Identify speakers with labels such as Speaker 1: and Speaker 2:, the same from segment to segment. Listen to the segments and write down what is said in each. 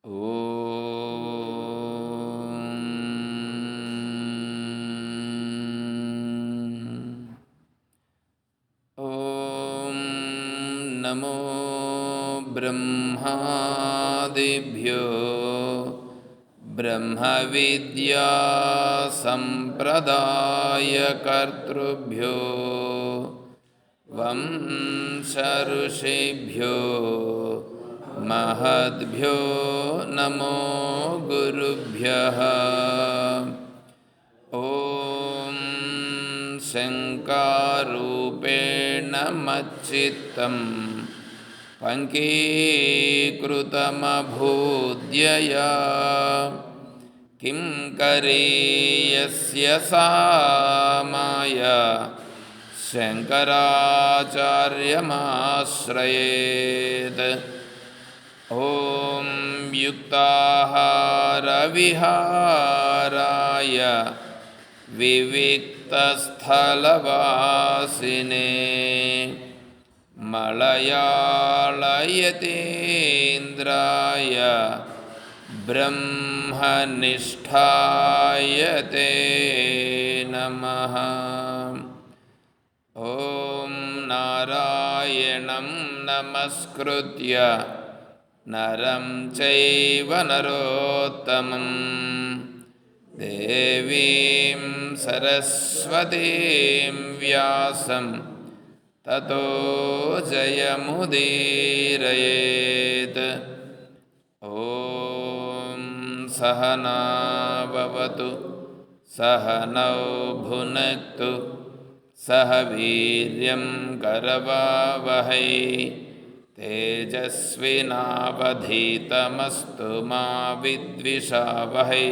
Speaker 1: ॐ नमो ब्रह्मादिभ्यो ब्रह्मविद्यासम्प्रदायकर्तृभ्यो वंशऋषिभ्यो महद्भ्यो नमो गुरुभ्यः। ॐ शङ्कारूपेण मच्चित्तं पङ्कीकृतमभूद्यया किं करीयस्य सा माया शङ्कराचार्यमाश्रयेत्। ॐ युक्ताहारविहाराय विविक्तस्थलवासिने मलयाळयतीन्द्राय ब्रह्मनिष्ठाय ते नमः। ॐ नारायणं नमस्कृत्य नरं चैव नरोत्तमं देवीं सरस्वतीं व्यासं ततो जयमुदीरयेत्। ॐ सहना भवतु सहनौ भुनक्तु सह वीर्यं करवावहै तेजस्विनावधीतमस्तु मा विद्विषावहै।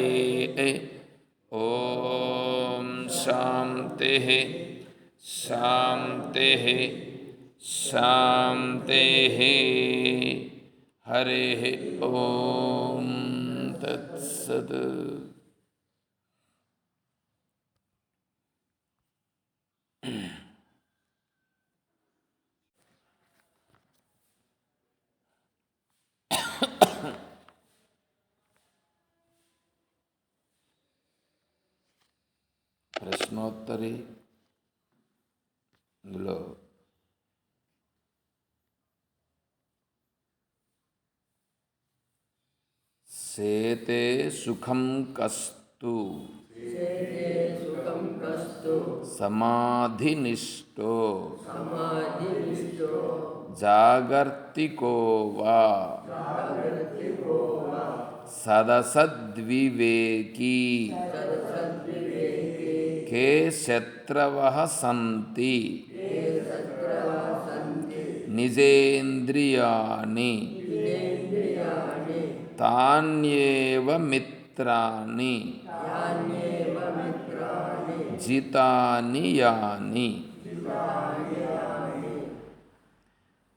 Speaker 1: ॐ शान्तिः शान्तिः शान्तिः। हरिः ॐ तत्सत्। ప్రశ్నోత్తరి ఇందులో సేతే సుఖం కస్తు సమాధినిష్టో జాగర్తికో వా సదసద్వివేకీ కే శత్రవః సంతి నిజేంద్రియాణి తాన్యేవ మిత్రాణి జితాని యాని.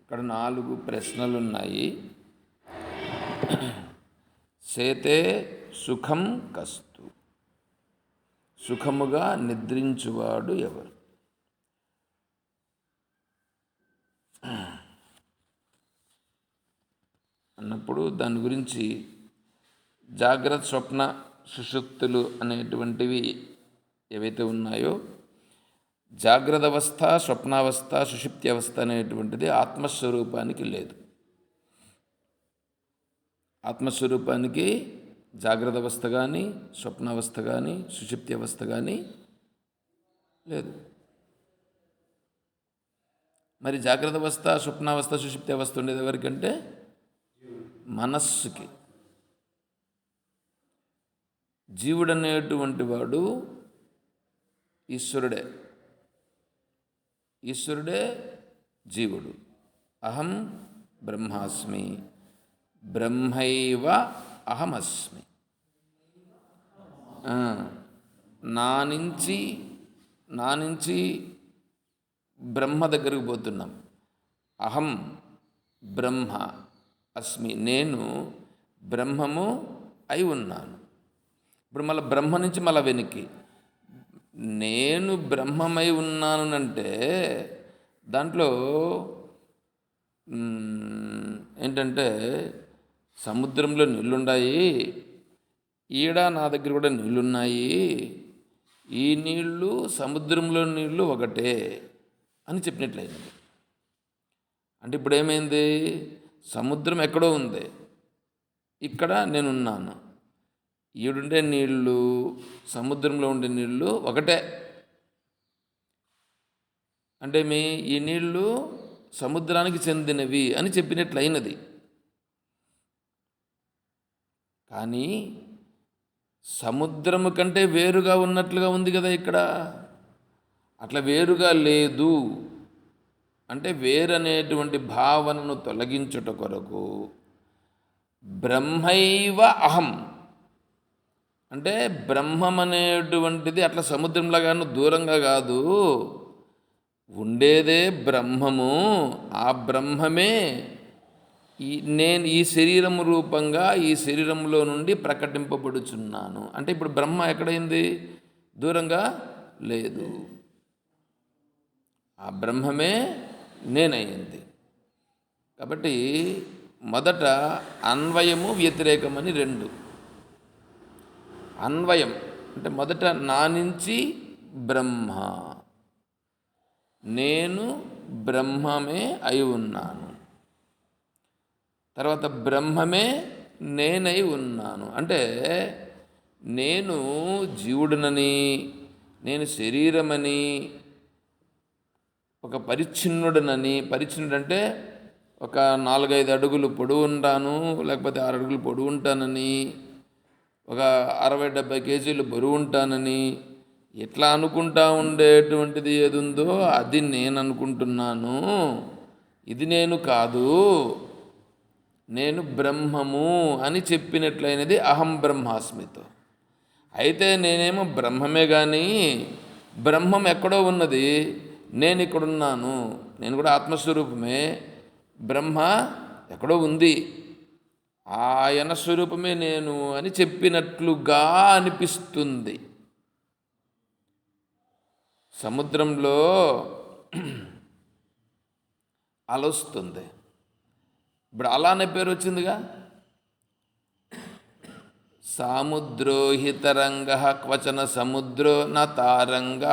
Speaker 1: ఇక్కడ 4 ప్రశ్నలున్నాయి. సేతే సుఖం కస్తు, సుఖముగా నిద్రించువాడు ఎవరు? అన్నప్పుడు దాని గురించి జాగ్రత్త స్వప్న సుషుప్తులు అనేటువంటివి ఏవైతే ఉన్నాయో, జాగ్రత్త అవస్థ, స్వప్నావస్థ, సుషుప్తి అవస్థ అనేటువంటిది ఆత్మస్వరూపానికి లేదు. ఆత్మస్వరూపానికి జాగ్రత్త అవస్థ కానీ, స్వప్నావస్థ కానీ, సుషుప్తి అవస్థ కానీ లేదు. మరి జాగ్రత్త అవస్థ, స్వప్నావస్థ, సుషుప్తి అవస్థ ఉండేది ఎవరికంటే మనస్సుకి. జీవుడనేటువంటి వాడు ఈశ్వరుడే. ఈశ్వరుడే జీవుడు. అహం బ్రహ్మాస్మి, బ్రహ్మైవ అహమస్మి. నా నుంచి బ్రహ్మ దగ్గరకు పోతున్నాం. అహం బ్రహ్మ అస్మి, నేను బ్రహ్మము అయి ఉన్నాను. ఇప్పుడు మళ్ళీ బ్రహ్మ నుంచి మళ్ళీ వెనక్కి నేను బ్రహ్మమై ఉన్నాను అంటే దాంట్లో ఏంటంటే సముద్రంలో నీళ్లున్నాయి, ఈడ నా దగ్గర కూడా నీళ్లున్నాయి, ఈ నీళ్లు సముద్రంలో నీళ్లు ఒకటే అని చెప్పినట్లయింది. అంటే ఇప్పుడు ఏమైంది? సముద్రం ఎక్కడో ఉంది, ఇక్కడ నేనున్నాను. ఈడుండే నీళ్లు సముద్రంలో ఉండే నీళ్లు ఒకటే. అంటే ఈ నీళ్లు సముద్రానికి చెందినవి అని చెప్పినట్లయినది. కానీ సముద్రము కంటే వేరుగా ఉన్నట్లుగా ఉంది కదా ఇక్కడ. అట్లా వేరుగా లేదు. అంటే వేరనేటువంటి భావనను తొలగించుట కొరకు బ్రహ్మైవ అహం, అంటే బ్రహ్మం అనేటువంటిది అట్లా సముద్రంలాగాను దూరంగా కాదు, ఉండేదే బ్రహ్మము. ఆ బ్రహ్మమే నేను ఈ శరీరము రూపంగా ఈ శరీరంలో నుండి ప్రకటింపబడుచున్నాను. అంటే ఇప్పుడు బ్రహ్మ ఎక్కడైంది? దూరంగా లేదు. ఆ బ్రహ్మమే నేనయ్యింది. కాబట్టి మొదట అన్వయము వ్యతిరేకమని రెండు. అన్వయం అంటే మొదట నా నుంచి బ్రహ్మ, నేను బ్రహ్మమే అయి ఉన్నాను. తర్వాత బ్రహ్మమే నేనై ఉన్నాను. అంటే నేను జీవుడనని, నేను శరీరమని, ఒక పరిచ్ఛిన్నుడనని, పరిచ్ఛిన్నుడంటే ఒక 4-5 అడుగులు పొడవు ఉంటాను, లేకపోతే 6 అడుగులు పొడవు ఉంటానని, ఒక 60-70 కేజీలు బరువు ఉంటానని, ఇట్లా అనుకుంటా ఉండేటువంటిది ఏది ఉందో అది నేను అనుకుంటున్నాను. ఇది నేను కాదు, నేను బ్రహ్మము అని చెప్పినట్లయినది అహం బ్రహ్మాస్మితో. అయితే నేనేమో బ్రహ్మమే కానీ బ్రహ్మం ఎక్కడో ఉన్నది, నేను ఇక్కడున్నాను, నేను కూడా ఆత్మస్వరూపమే, బ్రహ్మ ఎక్కడో ఉంది, ఆయన స్వరూపమే నేను అని చెప్పినట్లుగా అనిపిస్తుంది. సముద్రంలో అలొస్తుంది. ఇప్పుడు అలా అనే పేరు వచ్చిందిగా. సాముద్రోహి తరంగ క్వచన సముద్రో న తారంగ.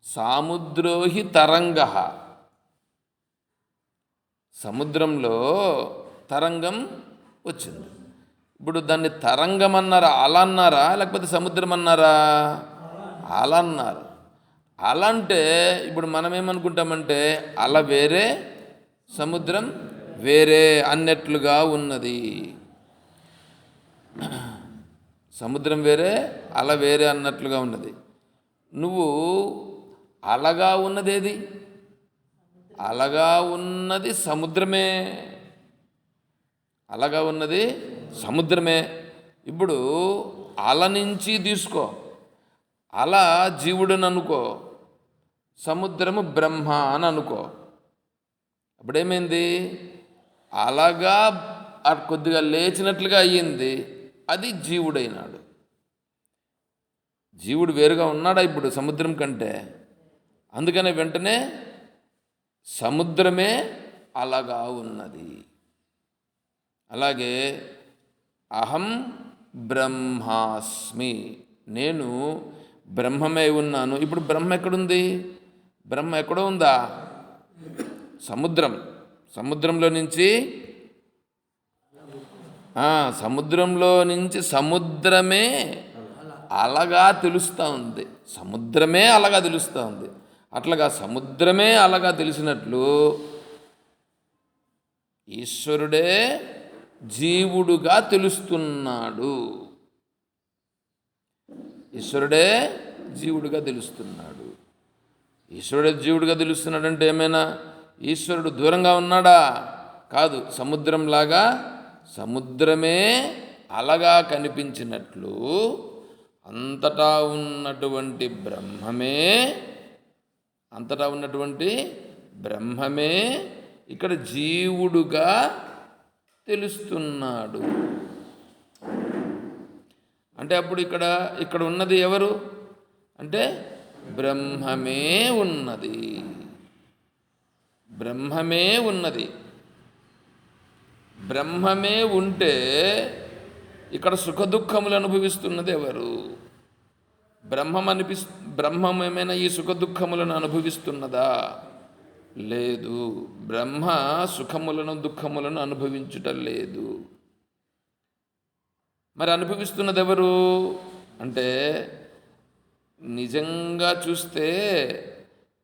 Speaker 1: సాముద్రోహి తరంగ, సముద్రంలో తరంగం వచ్చింది. ఇప్పుడు దాన్ని తరంగం అన్నారా, అలా అన్నారా, లేకపోతే సముద్రం అన్నారా? అలా అన్నారు. అలా అంటే ఇప్పుడు మనం ఏమనుకుంటామంటే అల వేరే సముద్రం వేరే అన్నట్లుగా ఉన్నది. సముద్రం వేరే అల వేరే అన్నట్లుగా ఉన్నది. నువ్వు అలగా ఉన్నదేది? అలగా ఉన్నది సముద్రమే. అలగా ఉన్నది సముద్రమే. ఇప్పుడు అల నుంచి తీసుకో, అల జీవుడని అనుకో, సముద్రము బ్రహ్మ అని అనుకో. అప్పుడేమైంది? అలగా కొద్దిగా లేచినట్లుగా అయ్యింది, అది జీవుడైనాడు. జీవుడు వేరుగా ఉన్నాడా ఇప్పుడు సముద్రం కంటే? అందుకనే వెంటనే సముద్రమే అలగా ఉన్నది. అలాగే అహం బ్రహ్మాస్మి, నేను బ్రహ్మమే ఉన్నాను. ఇప్పుడు బ్రహ్మ ఎక్కడుంది? బ్రహ్మ ఎక్కడో ఉందా? సముద్రం. సముద్రంలో నుంచి సముద్రమే అలగా తెలుస్తూ ఉంది. సముద్రమే అలగా తెలుస్తూ ఉంది. అట్లాగా సముద్రమే అలగా తెలిసినట్లు ఈశ్వరుడే జీవుడుగా తెలుస్తున్నాడు. ఈశ్వరుడే జీవుడుగా తెలుస్తున్నాడు. ఈశ్వరుడే జీవుడుగా తెలుస్తున్నాడంటే ఏమైనా ఈశ్వరుడు దూరంగా ఉన్నాడా? కాదు. సముద్రంలాగా సముద్రమే అలగా కనిపించినట్లు అంతటా ఉన్నటువంటి బ్రహ్మమే ఇక్కడ జీవుడుగా తెలుస్తున్నాడు. అంటే అప్పుడు ఇక్కడ ఉన్నది ఎవరు అంటే బ్రహ్మమే ఉన్నది. బ్రహ్మమే ఉన్నది. బ్రహ్మమే ఉంటే ఇక్కడ సుఖదుఖములు అనుభవిస్తున్నది ఎవరు? బ్రహ్మమేమైనా ఈ సుఖదుఖములను అనుభవిస్తున్నదా? లేదు. బ్రహ్మ సుఖములను దుఃఖములను అనుభవించుట లేదు. మరి అనుభవిస్తున్నది ఎవరు అంటే, నిజంగా చూస్తే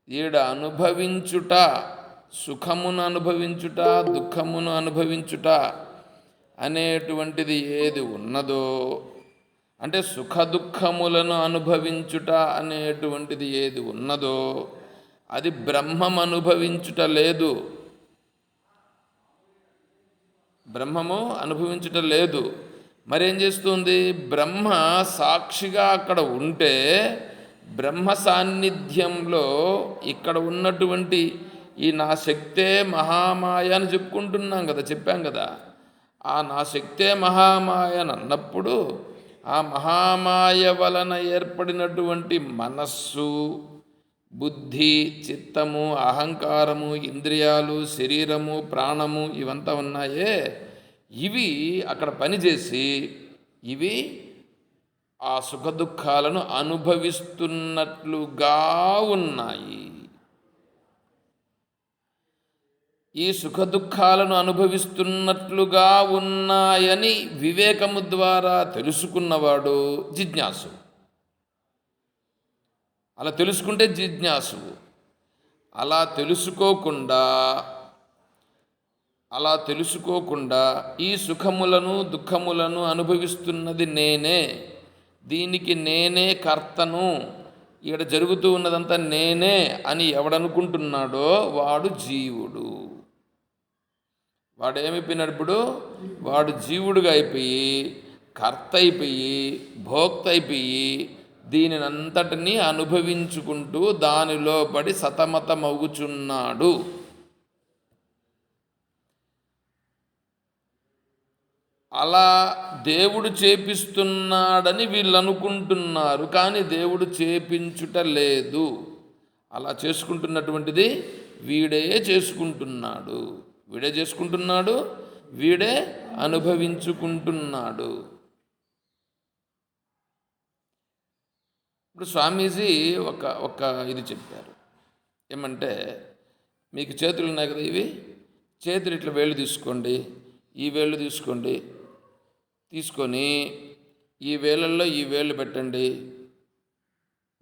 Speaker 1: ఈడ అనుభవించుట, సుఖమును అనుభవించుట, దుఃఖమును అనుభవించుట అనేటువంటిది ఏది ఉన్నదో, అంటే సుఖ దుఃఖములను అనుభవించుట అనేటువంటిది ఏది ఉన్నదో అది బ్రహ్మం అనుభవించుట లేదు. బ్రహ్మము అనుభవించుట లేదు. మరేం చేస్తుంది? బ్రహ్మ సాక్షిగా అక్కడ ఉంటే, బ్రహ్మ సాన్నిధ్యంలో ఇక్కడ ఉన్నటువంటి ఈ నా శక్తే మహామాయ అని చెప్పుకుంటున్నాం కదా, చెప్పాం కదా. ఆ నా శక్తే మహామాయ అని అన్నప్పుడు ఆ మహామాయ వలన ఏర్పడినటువంటి మనస్సు, బుద్ధి, చిత్తము, అహంకారము, ఇంద్రియాలు, శరీరము, ప్రాణము ఇవంతా ఉన్నాయే, ఇవి అక్కడ పనిచేసి ఇవి ఆ సుఖదుఖాలను అనుభవిస్తున్నట్లుగా ఉన్నాయి. ఈ సుఖదుఖాలను అనుభవిస్తున్నట్లుగా ఉన్నాయని వివేకము ద్వారా తెలుసుకున్నవాడు జిజ్ఞాసు. అలా తెలుసుకుంటే జిజ్ఞాసు. అలా తెలుసుకోకుండా ఈ సుఖములను దుఃఖములను అనుభవిస్తున్నది నేనే, దీనికి నేనే కర్తను, ఇక్కడ జరుగుతూ ఉన్నదంతా నేనే అని ఎవడనుకుంటున్నాడో వాడు జీవుడు. వాడు ఏమైపోయినాడు? ఇప్పుడు వాడు జీవుడుగా అయిపోయి, కర్త అయిపోయి, భోక్త అయిపోయి, దీనినంతటినీ అనుభవించుకుంటూ దానిలో పడి సతమతమవుచున్నాడు. అలా దేవుడు చేపిస్తున్నాడని వీళ్ళు అనుకుంటున్నారు, కానీ దేవుడు చేపించుట లేదు. అలా చేసుకుంటున్నటువంటిది వీడే చేసుకుంటున్నాడు. వీడే అనుభవించుకుంటున్నాడు. ఇప్పుడు స్వామీజీ ఒక ఇది చెప్పారు. ఏమంటే, మీకు చేతులు ఉన్నాయి కదా, ఇవి చేతులు ఇట్లా వేళ్ళు తీసుకోండి, ఈ వేళ్ళు తీసుకొని ఈ వేళ్ళల్లో ఈ వేళ్ళు పెట్టండి.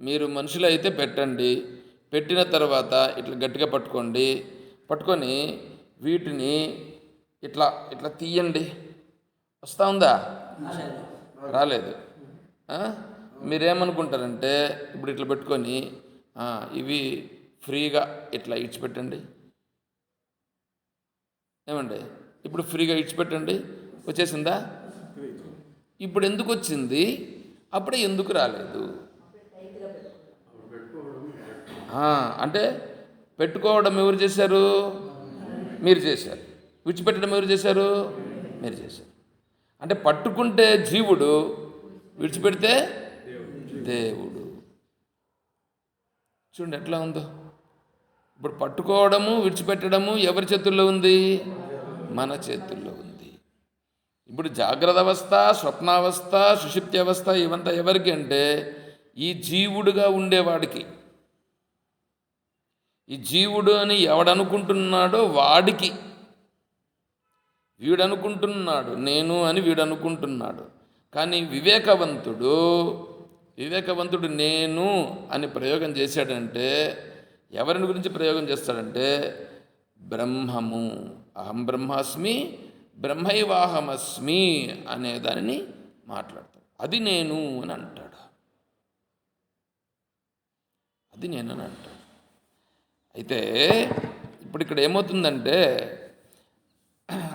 Speaker 1: మీరు మనుషులు అయితే పెట్టండి. పెట్టిన తర్వాత ఇట్లా గట్టిగా పట్టుకొని వీటిని ఇట్లా ఇట్లా తీయండి. వస్తూ ఉందా? రాలేదు. మీరేమనుకుంటారంటే, ఇప్పుడు ఇట్లా పెట్టుకొని ఇవి ఫ్రీగా ఇట్లా ఇచ్చిపెట్టండి. ఏమండి, ఇప్పుడు ఫ్రీగా ఇచ్చిపెట్టండి. వచ్చేసిందా? ఇప్పుడు ఎందుకు వచ్చింది? అప్పుడే ఎందుకు రాలేదు? అంటే పెట్టుకోవడం ఎవరు చేశారు? మీరు చేశారు. విడిచిపెట్టడం ఎవరు చేశారు? మీరు చేశారు. అంటే పట్టుకుంటే జీవుడు, విడిచిపెడితే దేవుడు. చూడండి ఎట్లా ఉందో. ఇప్పుడు పట్టుకోవడము, విడిచిపెట్టడము ఎవరి చేతుల్లో ఉంది? మన చేతుల్లో ఉంది. ఇప్పుడు జాగ్రత్త అవస్థ, స్వప్నావస్థ, సుషుప్తి అవస్థ ఇవంతా ఎవరికి అంటే ఈ జీవుడుగా ఉండేవాడికి. ఈ జీవుడు అని ఎవడనుకుంటున్నాడో వాడికి. వీడనుకుంటున్నాడు నేను అని వీడనుకుంటున్నాడు. కానీ వివేకవంతుడు నేను అని ప్రయోగం చేశాడంటే ఎవరిని గురించి ప్రయోగం చేస్తాడంటే బ్రహ్మము. అహం బ్రహ్మాస్మి బ్రహ్మైవాహమస్మి అనే దానిని మాట్లాడతాడు. అది నేను అని అంటాడు. అయితే ఇప్పుడు ఇక్కడ ఏమవుతుందంటే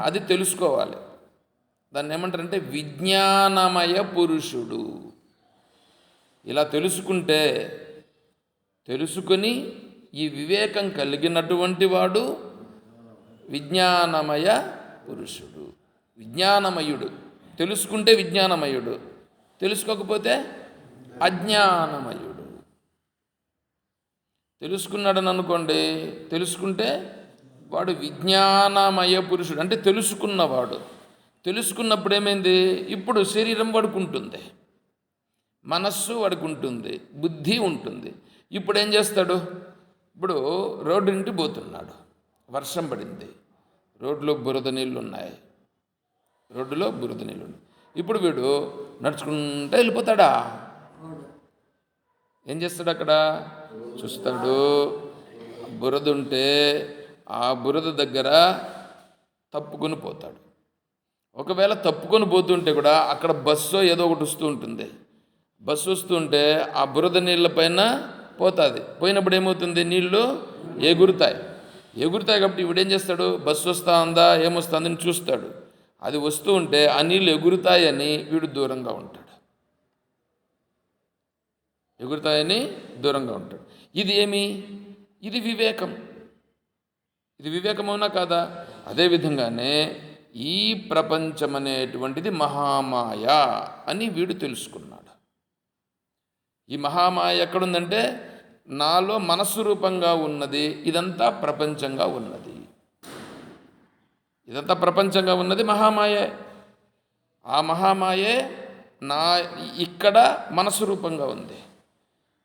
Speaker 1: అది తెలుసుకోవాలి. దాన్ని ఏమంటారంటే విజ్ఞానమయ పురుషుడు. ఇలా తెలుసుకొని ఈ వివేకం కలిగినటువంటి వాడు విజ్ఞానమయ పురుషుడు. విజ్ఞానమయుడు. తెలుసుకుంటే విజ్ఞానమయుడు, తెలుసుకోకపోతే అజ్ఞానమయుడు. తెలుసుకున్నాడని అనుకోండి, తెలుసుకుంటే వాడు విజ్ఞానమయ పురుషుడు, అంటే తెలుసుకున్నవాడు. తెలుసుకున్నప్పుడు ఏమైంది? ఇప్పుడు శరీరం వాడుకుంటుంది, మనస్సు వాడుకుంటుంది, బుద్ధి ఉంటుంది. ఇప్పుడు ఏం చేస్తాడు? ఇప్పుడు రోడ్డు నుండి పోతున్నాడు, వర్షం పడింది, రోడ్లో బురద నీళ్ళు ఉన్నాయి, రోడ్డులో బురద నీళ్ళు ఉన్నాయి. ఇప్పుడు వీడు నడుచుకుంటూ వెళ్ళిపోతాడా? ఏం చేస్తాడు? అక్కడ చూస్తాడు, బురద ఉంటే ఆ బురద దగ్గర తప్పుకొని పోతాడు. ఒకవేళ తప్పుకొని పోతుంటే కూడా అక్కడ బస్సు ఏదో ఒకటి వస్తూ ఉంటుంది, బస్సు వస్తుంటే ఆ బురద నీళ్ళ పైన పోతుంది. పోయినప్పుడు ఏమవుతుంది? నీళ్లు ఎగురుతాయి కాబట్టి వీడు ఏం చేస్తాడు? బస్సు వస్తూ ఉందా, ఏమొస్తుందని చూస్తాడు. అది వస్తూ ఉంటే ఆ నీళ్ళు ఎగురుతాయని వీడు దూరంగా ఉంటాడు, ఎగురుతాయని దూరంగా ఉంటాడు. ఇది ఏమి? ఇది వివేకం. ఇది వివేకమవునా కాదా? అదేవిధంగానే ఈ ప్రపంచం అనేటువంటిది మహామాయ అని వీడు తెలుసుకున్నాడు. ఈ మహామాయ ఎక్కడుందంటే నాలో మనస్సు రూపంగా ఉన్నది, ఇదంతా ప్రపంచంగా ఉన్నది. ఇదంతా ప్రపంచంగా ఉన్నది మహామాయే. ఆ మహామాయే నా ఇక్కడ మనస్సు రూపంగా ఉంది,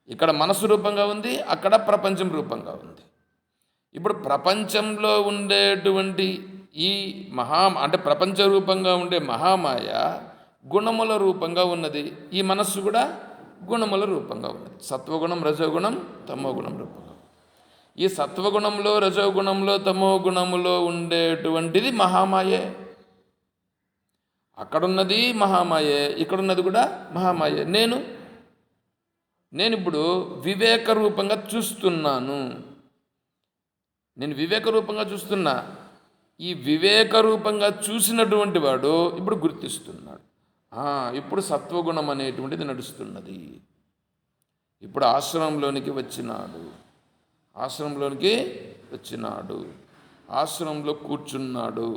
Speaker 1: ఇక్కడ మనస్సు రూపంగా ఉంది, అక్కడ ప్రపంచం రూపంగా ఉంది. ఇప్పుడు ప్రపంచంలో ఉండేటువంటి ఈ అంటే ప్రపంచ రూపంగా ఉండే మహామాయ గుణముల రూపంగా ఉన్నది. ఈ మనస్సు కూడా గుణముల రూపంగా ఉన్నది. సత్వగుణం, రజోగుణం, తమోగుణం రూపంగా. ఈ సత్వగుణంలో, రజోగుణంలో, తమో గుణములో ఉండేటువంటిది మహామాయే. అక్కడున్నది మహామాయే, ఇక్కడున్నది కూడా మహామాయే. నేను ఇప్పుడు వివేక రూపంగా చూస్తున్నాను. నేను వివేక రూపంగా చూస్తున్నా. ఈ వివేక రూపంగా చూసినటువంటి వాడు ఇప్పుడు గుర్తిస్తున్నాడు. ఇప్పుడు సత్వగుణం అనేటువంటిది నడుస్తున్నది. ఇప్పుడు ఆశ్రమంలోనికి వచ్చినాడు, ఆశ్రమంలో కూర్చున్నాడు,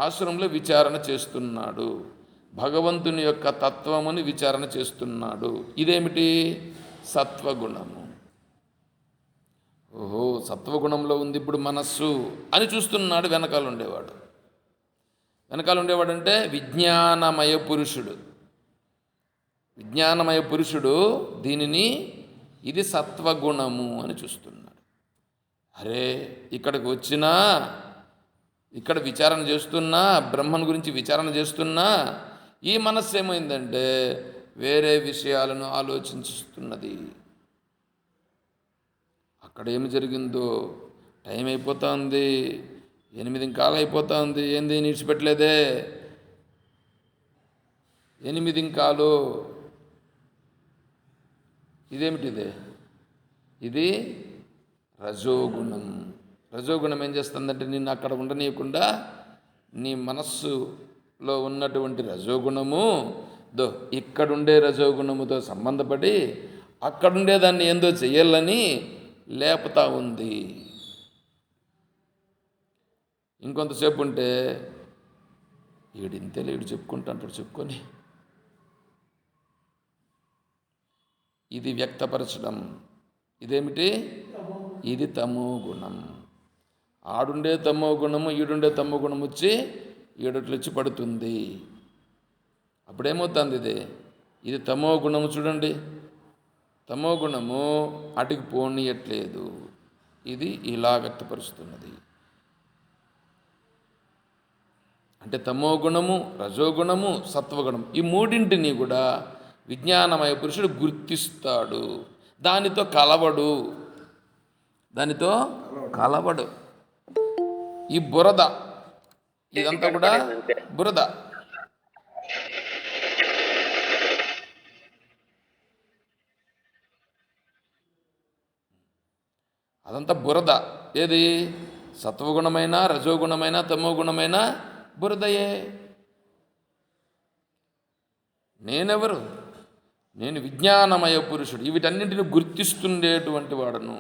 Speaker 1: ఆశ్రమంలో విచారణ చేస్తున్నాడు, భగవంతుని యొక్క తత్వముని విచారణ చేస్తున్నాడు. ఇదేమిటి? సత్వగుణము. ఓహో, సత్వగుణంలో ఉంది ఇప్పుడు మనస్సు అని చూస్తున్నాడు. వెనకాల ఉండేవాడు అంటే విజ్ఞానమయ పురుషుడు దీనిని ఇది సత్వగుణము అని చూస్తున్నాడు. అరే, ఇక్కడికి వచ్చినా, ఇక్కడ విచారణ చేస్తున్నా, బ్రహ్మను గురించి విచారణ చేస్తున్నా, ఈ మనస్సు ఏమైందంటే వేరే విషయాలను ఆలోచిస్తున్నది. అక్కడ ఏమి జరిగిందో, టైం అయిపోతుంది, 8 కాలం అయిపోతుంది, ఏంది నిడిచిపెట్టలేదే, 8 కాలు. ఇదేమిటిదే? ఇది రజోగుణం. రజోగుణం ఏం చేస్తుందంటే నిన్ను అక్కడ ఉండనీయకుండా నీ మనస్సులో ఉన్నటువంటి రజోగుణము ఇక్కడుండే రజోగుణముతో సంబంధపడి అక్కడుండే దాన్ని ఏందో చెయ్యాలని లేపుతా ఉంది. ఇంకొంతసేపు ఉంటే ఈడింతేలే, ఈడు చెప్పుకుంటాడు, చెప్పుకొని ఇది వ్యక్తపరచడం. ఇదేమిటి? ఇది తమో గుణం. ఆడుండే తమో గుణము, ఈడుండే తమో గుణం వచ్చి ఈడొట్లొచ్చి పడుతుంది. అప్పుడేమవుతుంది? ఇది తమో గుణము. చూడండి, తమో గుణము అటుకు పోనీయట్లేదు, ఇది ఇలా వ్యక్తపరుస్తున్నది. అంటే తమో గుణము, రజోగుణము, సత్వగుణం, ఈ మూడింటిని కూడా విజ్ఞానమయ పురుషుడు గుర్తిస్తాడు. దానితో కలవడు. ఈ బురద, ఇదంతా కూడా బురద. అదంతా బురద. ఏది? సత్వగుణమైన, రజోగుణమైన, తమోగుణమైన బురదయే. నేనెవరు? నేను విజ్ఞానమయ పురుషుడు. వీటన్నింటిని గుర్తిస్తుండేటువంటి వాడను.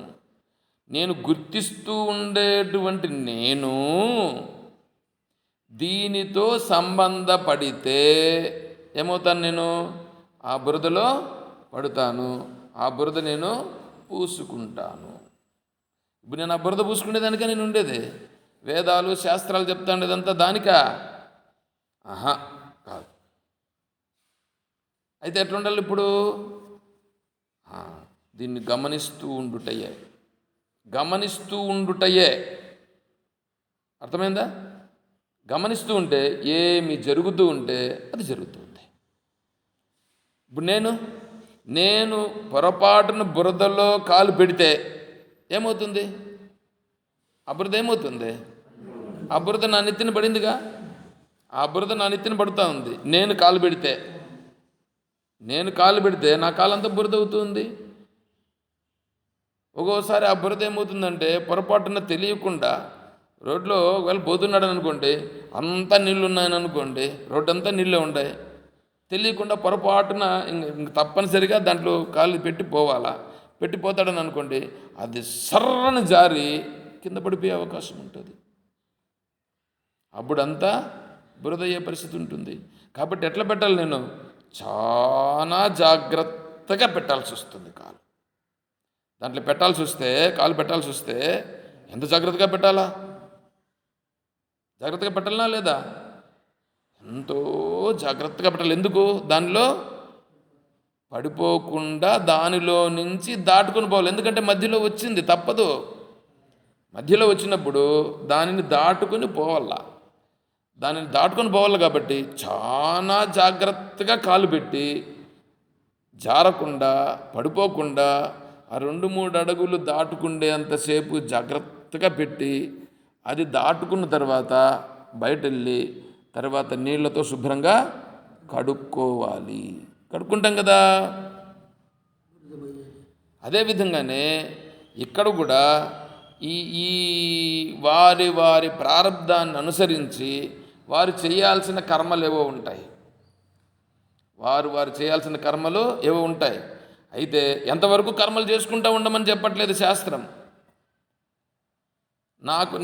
Speaker 1: నేను గుర్తిస్తూ ఉండేటువంటి నేను దీనితో సంబంధపడితే ఏమవుతాను? నేను ఆ బురదలో పడుతాను, ఆ బురద నేను పూసుకుంటాను. ఇప్పుడు నేను ఆ బురద పూసుకునేదానికే నేను ఉండేది. వేదాలు శాస్త్రాలు చెప్తాండి ఇదంతా దానికా? ఆహా, కాదు. అయితే ఎట్లుండాలి ఇప్పుడు? దీన్ని గమనిస్తూ ఉండుటయే. అర్థమైందా? గమనిస్తూ ఉంటే ఏమి జరుగుతూ ఉంటే అది జరుగుతుంది. ఇప్పుడు నేను పొరపాటున బురదలో కాలు పెడితే ఏమవుతుంది? ఆ బురద ఏమవుతుంది? ఆ బురద నా నెత్తిన పడిందిగా. ఆ బురద నా నెత్తిన పడుతూ ఉంది. నేను కాలు పెడితే నా కాలంతా బురద అవుతుంది. ఒక్కోసారి ఆ బురద ఏమవుతుందంటే పొరపాటున తెలియకుండా రోడ్లో ఒకవేళ పోతున్నాడు అనుకోండి, అంతా నీళ్ళు ఉన్నాయని అనుకోండి, రోడ్డు అంతా నీళ్ళే ఉంటాయి. తెలియకుండా పొరపాటున ఇంక తప్పనిసరిగా దాంట్లో కాళ్ళు పెట్టిపోతాడని అనుకోండి, అది సర్రని జారి కింద పడిపోయే అవకాశం ఉంటుంది. అప్పుడంతా బురద అయ్యే పరిస్థితి ఉంటుంది. కాబట్టి ఎట్లా పెట్టాలి? నేను చాలా జాగ్రత్తగా పెట్టాల్సి వస్తుంది. దాంట్లో కాలు పెట్టాల్సి వస్తే ఎంత జాగ్రత్తగా పెట్టాలా? జాగ్రత్తగా పెట్టాలనా లేదా? ఎంతో జాగ్రత్తగా పెట్టాలి. ఎందుకు? దానిలో పడిపోకుండా దానిలో నుంచి దాటుకొని పోవాలి. ఎందుకంటే మధ్యలో వచ్చింది, తప్పదు. మధ్యలో వచ్చినప్పుడు దానిని దాటుకొని పోవాలి కాబట్టి చాలా జాగ్రత్తగా కాలు పెట్టి జారకుండా పడిపోకుండా ఆ 2-3 అడుగులు దాటుకుండే అంతసేపు జాగ్రత్తగా పెట్టి అది దాటుకున్న తర్వాత బయటెళ్ళి తర్వాత నీళ్లతో శుభ్రంగా కడుక్కుంటాం కదా. అదేవిధంగానే ఇక్కడ కూడా ఈ వారి ప్రారబ్ధాన్ని అనుసరించి వారు చేయాల్సిన కర్మలు ఏవో ఉంటాయి. వారు చేయాల్సిన కర్మలు ఏవో ఉంటాయి. అయితే ఎంతవరకు కర్మలు చేసుకుంటూ ఉండమని చెప్పట్లేదు శాస్త్రం.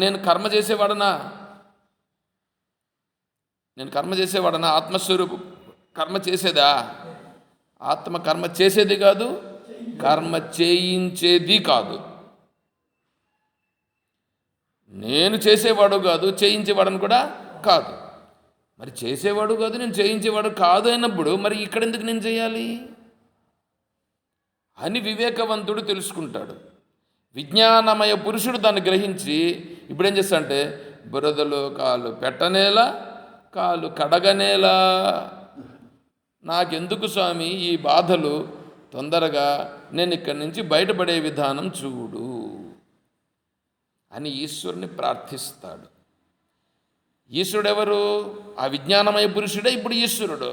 Speaker 1: నేను కర్మ చేసేవాడనా? ఆత్మస్వరూపు కర్మ చేసేదా? ఆత్మ కర్మ చేసేది కాదు, కర్మ చేయించేది కాదు. నేను చేసేవాడు కాదు, చేయించేవాడని కూడా కాదు. మరి చేసేవాడు కాదు, నేను చేయించేవాడు కాదు అయినప్పుడు మరి ఇక్కడ ఎందుకు నేను చేయాలి అని వివేకవంతుడు తెలుసుకుంటాడు. విజ్ఞానమయ పురుషుడు దాన్ని గ్రహించి ఇప్పుడేం చేస్తాడంటే బురదలో కాలు పెట్టనేలా, కాలు కడగనేలా, నాకెందుకు స్వామి ఈ బాధలు, తొందరగా నేను ఇక్కడి నుంచి బయటపడే విధానం చూడు అని ఈశ్వరుని ప్రార్థిస్తాడు. ఈశ్వరుడు ఎవరు? ఆ విజ్ఞానమయ పురుషుడే ఇప్పుడు ఈశ్వరుడు.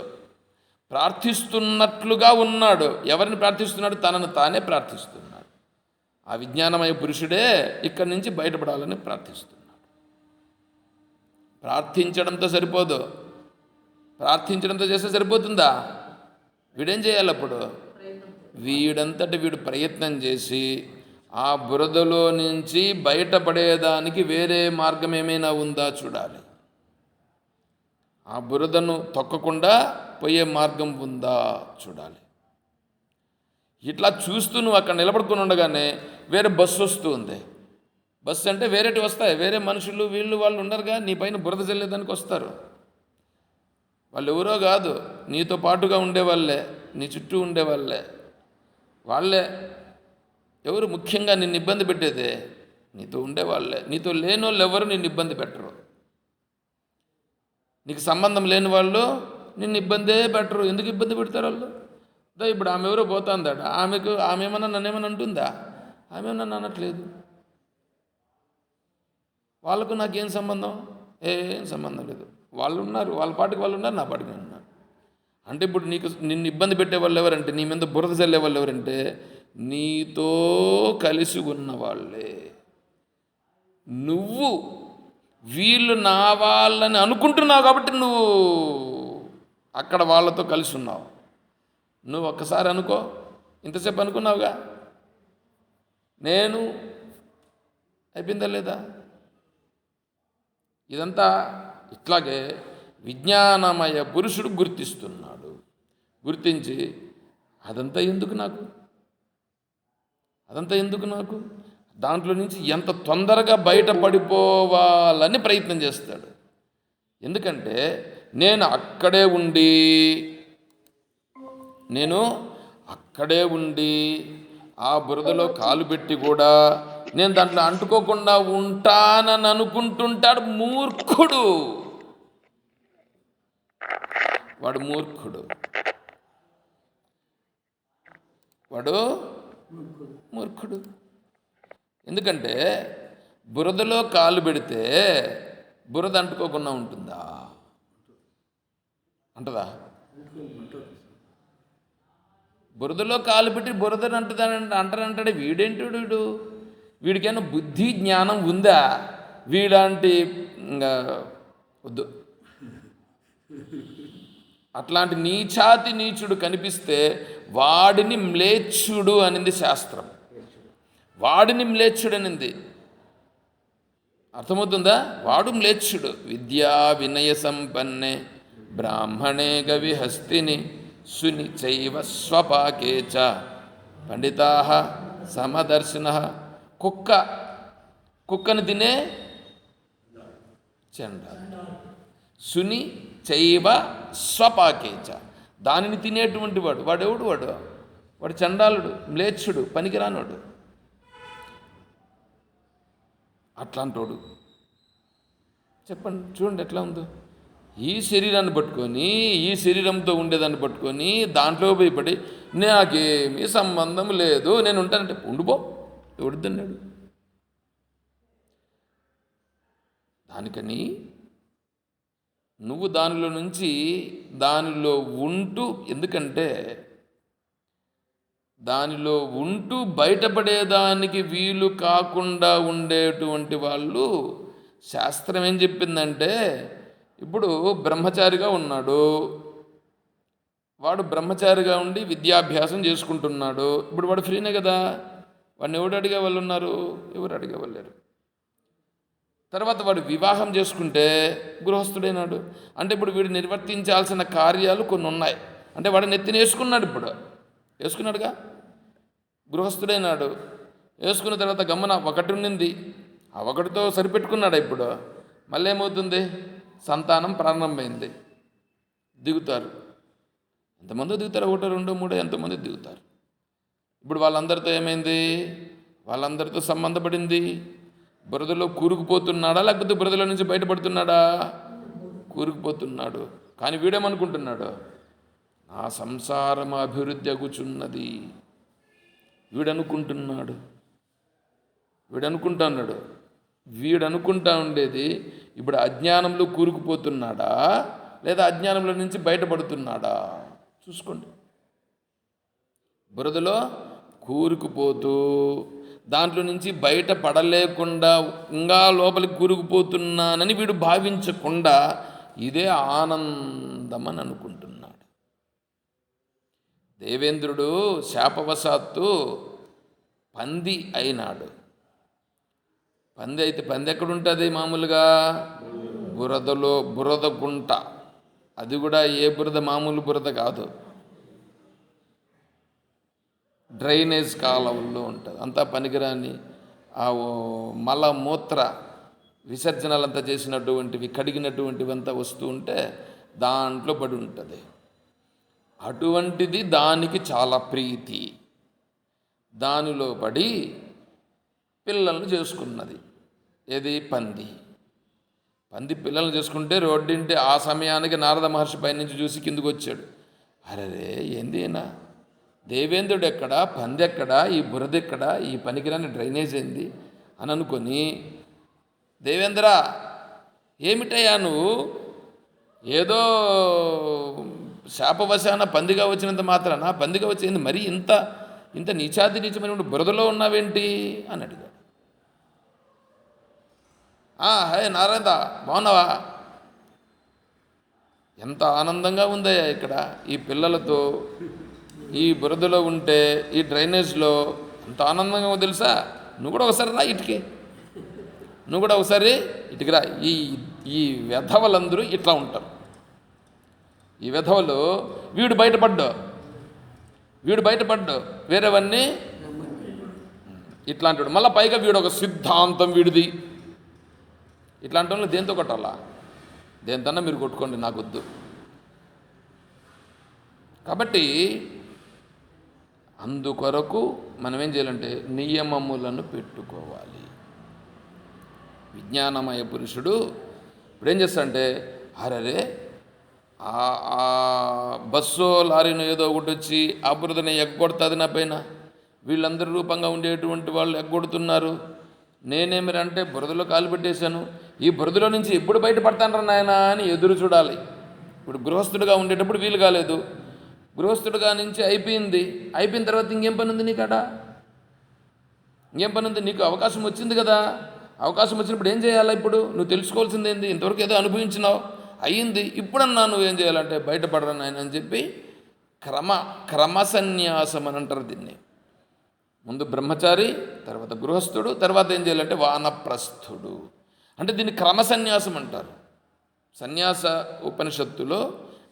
Speaker 1: ప్రార్థిస్తున్నట్లుగా ఉన్నాడు. ఎవరిని ప్రార్థిస్తున్నాడు? తనను తానే ప్రార్థిస్తున్నాడు. ఆ విజ్ఞానమయ పురుషుడే ఇక్కడి నుంచి బయటపడాలని ప్రార్థిస్తున్నాడు. ప్రార్థించడంతో సరిపోదు. ప్రార్థించడంతో చేస్తే సరిపోతుందా? వీడేం చేయాలి అప్పుడు? వీడంతటి వీడు ప్రయత్నం చేసి ఆ బురదలో నుంచి బయటపడేదానికి వేరే మార్గం ఏమైనా ఉందా చూడాలి. ఆ బురదను తొక్కకుండా పోయే మార్గం ఉందా చూడాలి. ఇట్లా చూస్తూ నువ్వు అక్కడ నిలబడుకుని ఉండగానే వేరే బస్సు వస్తూ ఉంది. బస్సు అంటే వేరేటి వస్తాయి. వేరే మనుషులు వాళ్ళు ఉండరుగా, నీ పైన బురద చల్లేదానికి వస్తారు. వాళ్ళు ఎవరో కాదు, నీతో పాటుగా ఉండేవాళ్ళే, నీ చుట్టూ ఉండేవాళ్ళే. వాళ్ళే ఎవరు ముఖ్యంగా నిన్ను ఇబ్బంది పెట్టేదే? నీతో ఉండేవాళ్ళే. నీతో లేని వాళ్ళు ఎవరు నిన్ను ఇబ్బంది పెట్టరు. నీకు సంబంధం లేని వాళ్ళు నిన్ను ఇబ్బందే పెట్టరు. ఎందుకు ఇబ్బంది పెడతారు వాళ్ళు? ఇప్పుడు ఆమె ఎవరో పోతుందట, ఆమె ఏమన్నా నన్నేమన్నా అంటుందా? ఆమె నన్ను అనట్లేదు. వాళ్ళకు నాకేం సంబంధం? ఏం సంబంధం లేదు. వాళ్ళు ఉన్నారు, వాళ్ళ పాటికి వాళ్ళు ఉన్నారు, నా పాటికి నేను ఉన్నారు. అంటే ఇప్పుడు నిన్ను ఇబ్బంది పెట్టే వాళ్ళు ఎవరంటే, నీ మీద బురద చల్లే వాళ్ళు ఎవరంటే నీతో కలిసి ఉన్న వాళ్ళే. నువ్వు వీళ్ళు నా వాళ్ళని అనుకుంటున్నావు కాబట్టి నువ్వు అక్కడ వాళ్ళతో కలిసి ఉన్నావు. నువ్వు ఒక్కసారి అనుకో, ఇంతసేపు అనుకున్నావుగా, నేను అయిపోయిందా లేదా? ఇదంతా ఇట్లాగే విజ్ఞానమయ పురుషుడు గుర్తిస్తున్నాడు. గుర్తించి అదంతా ఎందుకు నాకు దాంట్లో నుంచి ఎంత తొందరగా బయటపడిపోవాలని ప్రయత్నం చేస్తాడు. ఎందుకంటే నేను అక్కడే ఉండి ఆ బురదలో కాలు పెట్టి కూడా నేను దాంట్లో అంటుకోకుండా ఉంటానని అనుకుంటుంటాడు. వాడు మూర్ఖుడు. ఎందుకంటే బురదలో కాలు పెడితే బురద అంటుకోకుండా ఉంటుందా? అంటదా? బురదలో కాలు పెట్టి బురదని అంటారంటాడే వీడేంటి? వీడికైనా బుద్ధి జ్ఞానం ఉందా? వీడాంటి వద్దు, అట్లాంటి నీచుడు కనిపిస్తే వాడిని మ్లేచ్ఛుడు అనింది శాస్త్రం. వాడిని మ్లేచ్ఛుడు అనింది. అర్థమవుతుందా? వాడు మ్లేచ్ఛుడు. విద్యా వినయ సంపన్నే బ్రాహ్మణే గవిహస్తిని సుని చైవ స్వపాకే చ పండితా సమదర్శిన. కుక్కను తినే చండాలుడు. సుని చైవ స్వపాకేచ, దానిని తినేటువంటి వాడెవడు? వాడు చండాలుడు, మ్లేచ్ఛుడు, పనికిరానోడు. అట్లాంటోడు చెప్పండి, చూడండి ఎట్లా ఉందో. ఈ శరీరాన్ని పట్టుకొని, ఈ శరీరంతో ఉండేదాన్ని పట్టుకొని దాంట్లో భయపడి నాకేమీ సంబంధం లేదు నేను ఉంటానంటే ఉండిపో. ఎవడుద్దన్నాడు? దానికని నువ్వు దానిలో ఉంటూ, ఎందుకంటే దానిలో ఉంటూ బయటపడేదానికి వీలు కాకుండా ఉండేటువంటి వాళ్ళు, శాస్త్రం ఏం చెప్పిందంటే, ఇప్పుడు బ్రహ్మచారిగా ఉన్నాడు, వాడు బ్రహ్మచారిగా ఉండి విద్యాభ్యాసం చేసుకుంటున్నాడు. ఇప్పుడు వాడు ఫ్రీనే కదా, వాడిని ఎవడు అడిగే వాళ్ళు ఉన్నారు? ఎవరు అడిగే వాళ్ళు లేరు. తర్వాత వాడు వివాహం చేసుకుంటే గృహస్థుడైనాడు. అంటే ఇప్పుడు వీడు నిర్వర్తించాల్సిన కార్యాలు కొన్ని ఉన్నాయి. అంటే వాడు నెత్తిని వేసుకున్నాడుగా, గృహస్థుడైనాడు. వేసుకున్న తర్వాత గమన ఒకటి ఉండింది, ఆ ఒకటితో సరిపెట్టుకున్నాడు. ఇప్పుడు మళ్ళీ ఏమవుతుంది? సంతానం ప్రారంభమైంది, దిగుతారు. ఎంతమంది దిగుతారు? 1, 2, 3 ఎంతమంది దిగుతారు. ఇప్పుడు వాళ్ళందరితో ఏమైంది? వాళ్ళందరితో సంబంధపడింది. బురదలో కూరుకుపోతున్నాడా, లేకపోతే బురదలో నుంచి బయటపడుతున్నాడా? కూరుకుపోతున్నాడు. కానీ వీడేమనుకుంటున్నాడు? నా సంసారం అభివృద్ధి అగుచున్నది. వీడనుకుంటా ఉండేది ఇప్పుడు అజ్ఞానంలో కూరుకుపోతున్నాడా, లేదా అజ్ఞానంలో నుంచి బయటపడుతున్నాడా? చూసుకోండి. బురదలో కూరుకుపోతూ దాంట్లో నుంచి బయట పడలేకుండా ఇంకా లోపలికి కూరుకుపోతున్నానని వీడు భావించకుండా ఇదే ఆనందమని అనుకుంటున్నాడు. దేవేంద్రుడు శాపవశాత్తు పంది అయినాడు. పంది అయితే పంది ఎక్కడుంటుంది? మామూలుగా బురద గుంట. అది కూడా ఏ బురద? మామూలు బురద కాదు, డ్రైనేజ్ కాలువల్లో ఉంటుంది. అంతా పనికిరాని ఆ మలమూత్ర విసర్జనలంతా చేసినటువంటివి, కడిగినటువంటివి అంతా వస్తూ ఉంటే దాంట్లో పడి ఉంటుంది. అటువంటిది దానికి చాలా ప్రీతి. దానిలో పడి పిల్లలను చేసుకున్నది. ఏది? పంది పిల్లలను చేసుకుంటే రోడ్డింటి ఆ సమయానికి నారద మహర్షి పైనుంచి చూసి కిందికి వచ్చాడు. అరే ఏంది అయినా, దేవేంద్రుడు ఎక్కడా, పంది ఎక్కడా, ఈ బురద ఎక్కడా, ఈ పనికిరాని డ్రైనేజ్ ఏంది అని అనుకొని, దేవేంద్ర ఏమిటయ్యా నువ్వు ఏదో శాపవశాన పందిగా వచ్చినంత మాత్రాన, పందిగా వచ్చింది మరి ఇంత నీచమైన బురదలో ఉన్నావేంటి అని అడిగాడు. హే నారాయణ, బాగున్నావా? ఎంత ఆనందంగా ఉందయ్యా ఇక్కడ ఈ పిల్లలతో, ఈ బురదలో ఉంటే, ఈ డ్రైనేజ్లో ఎంత ఆనందంగా ఉందో తెలుసా? నువ్వు కూడా ఒకసారి రా, ఈ వెధవలందరూ ఇట్లా ఉంటారు. ఈ వెధవలు వీడు బయటపడ్డావు, వేరేవన్నీ ఇట్లాంటి వాడు. మళ్ళీ పైగా వీడు ఒక సిద్ధాంతం వీడిది. ఇట్లాంటి వాళ్ళు దేంతో కొట్టాలా? దేంతన్నా మీరు కొట్టుకోండి, నాకు వద్దు. కాబట్టి అందుకొరకు మనం ఏం చేయాలంటే నియమములను పెట్టుకోవాలి. విజ్ఞానమయ పురుషుడు ఇప్పుడు ఏం చేస్తాడంటే, అరే ఆ బస్సో లారీనో ఏదో ఒకటి వచ్చి ఆ బురదని ఎగ్గొడుతుంది నా పైన, వీళ్ళందరూ రూపంగా ఉండేటువంటి వాళ్ళు ఎగ్గొడుతున్నారు, నేనేమిరా అంటే బురదలో కాలు పెట్టేశాను, ఈ బురదలో నుంచి ఎప్పుడు బయటపడతానరా నాయన అని ఎదురు చూడాలి. ఇప్పుడు గృహస్థుడిగా ఉండేటప్పుడు వీలు కాలేదు, గృహస్థుడిగా నుంచి అయిపోయిన తర్వాత ఇంకేం పని ఉంది నీకాడ? ఇంకేం పని ఉంది? నీకు అవకాశం వచ్చింది కదా, అవకాశం వచ్చినప్పుడు ఏం చేయాలా? ఇప్పుడు నువ్వు తెలుసుకోవాల్సింది ఏంది? ఇంతవరకు ఏదో అనుభవించినావు, అయ్యింది, ఇప్పుడన్నా నువ్వేం చేయాలంటే బయటపడరా నాయన అని చెప్పి క్రమసన్యాసం అని అంటారు దీన్ని. ముందు బ్రహ్మచారి, తర్వాత గృహస్థుడు, తర్వాత ఏం చేయాలంటే వానప్రస్థుడు. అంటే దీన్ని క్రమసన్యాసం అంటారు. సన్యాస ఉపనిషత్తులో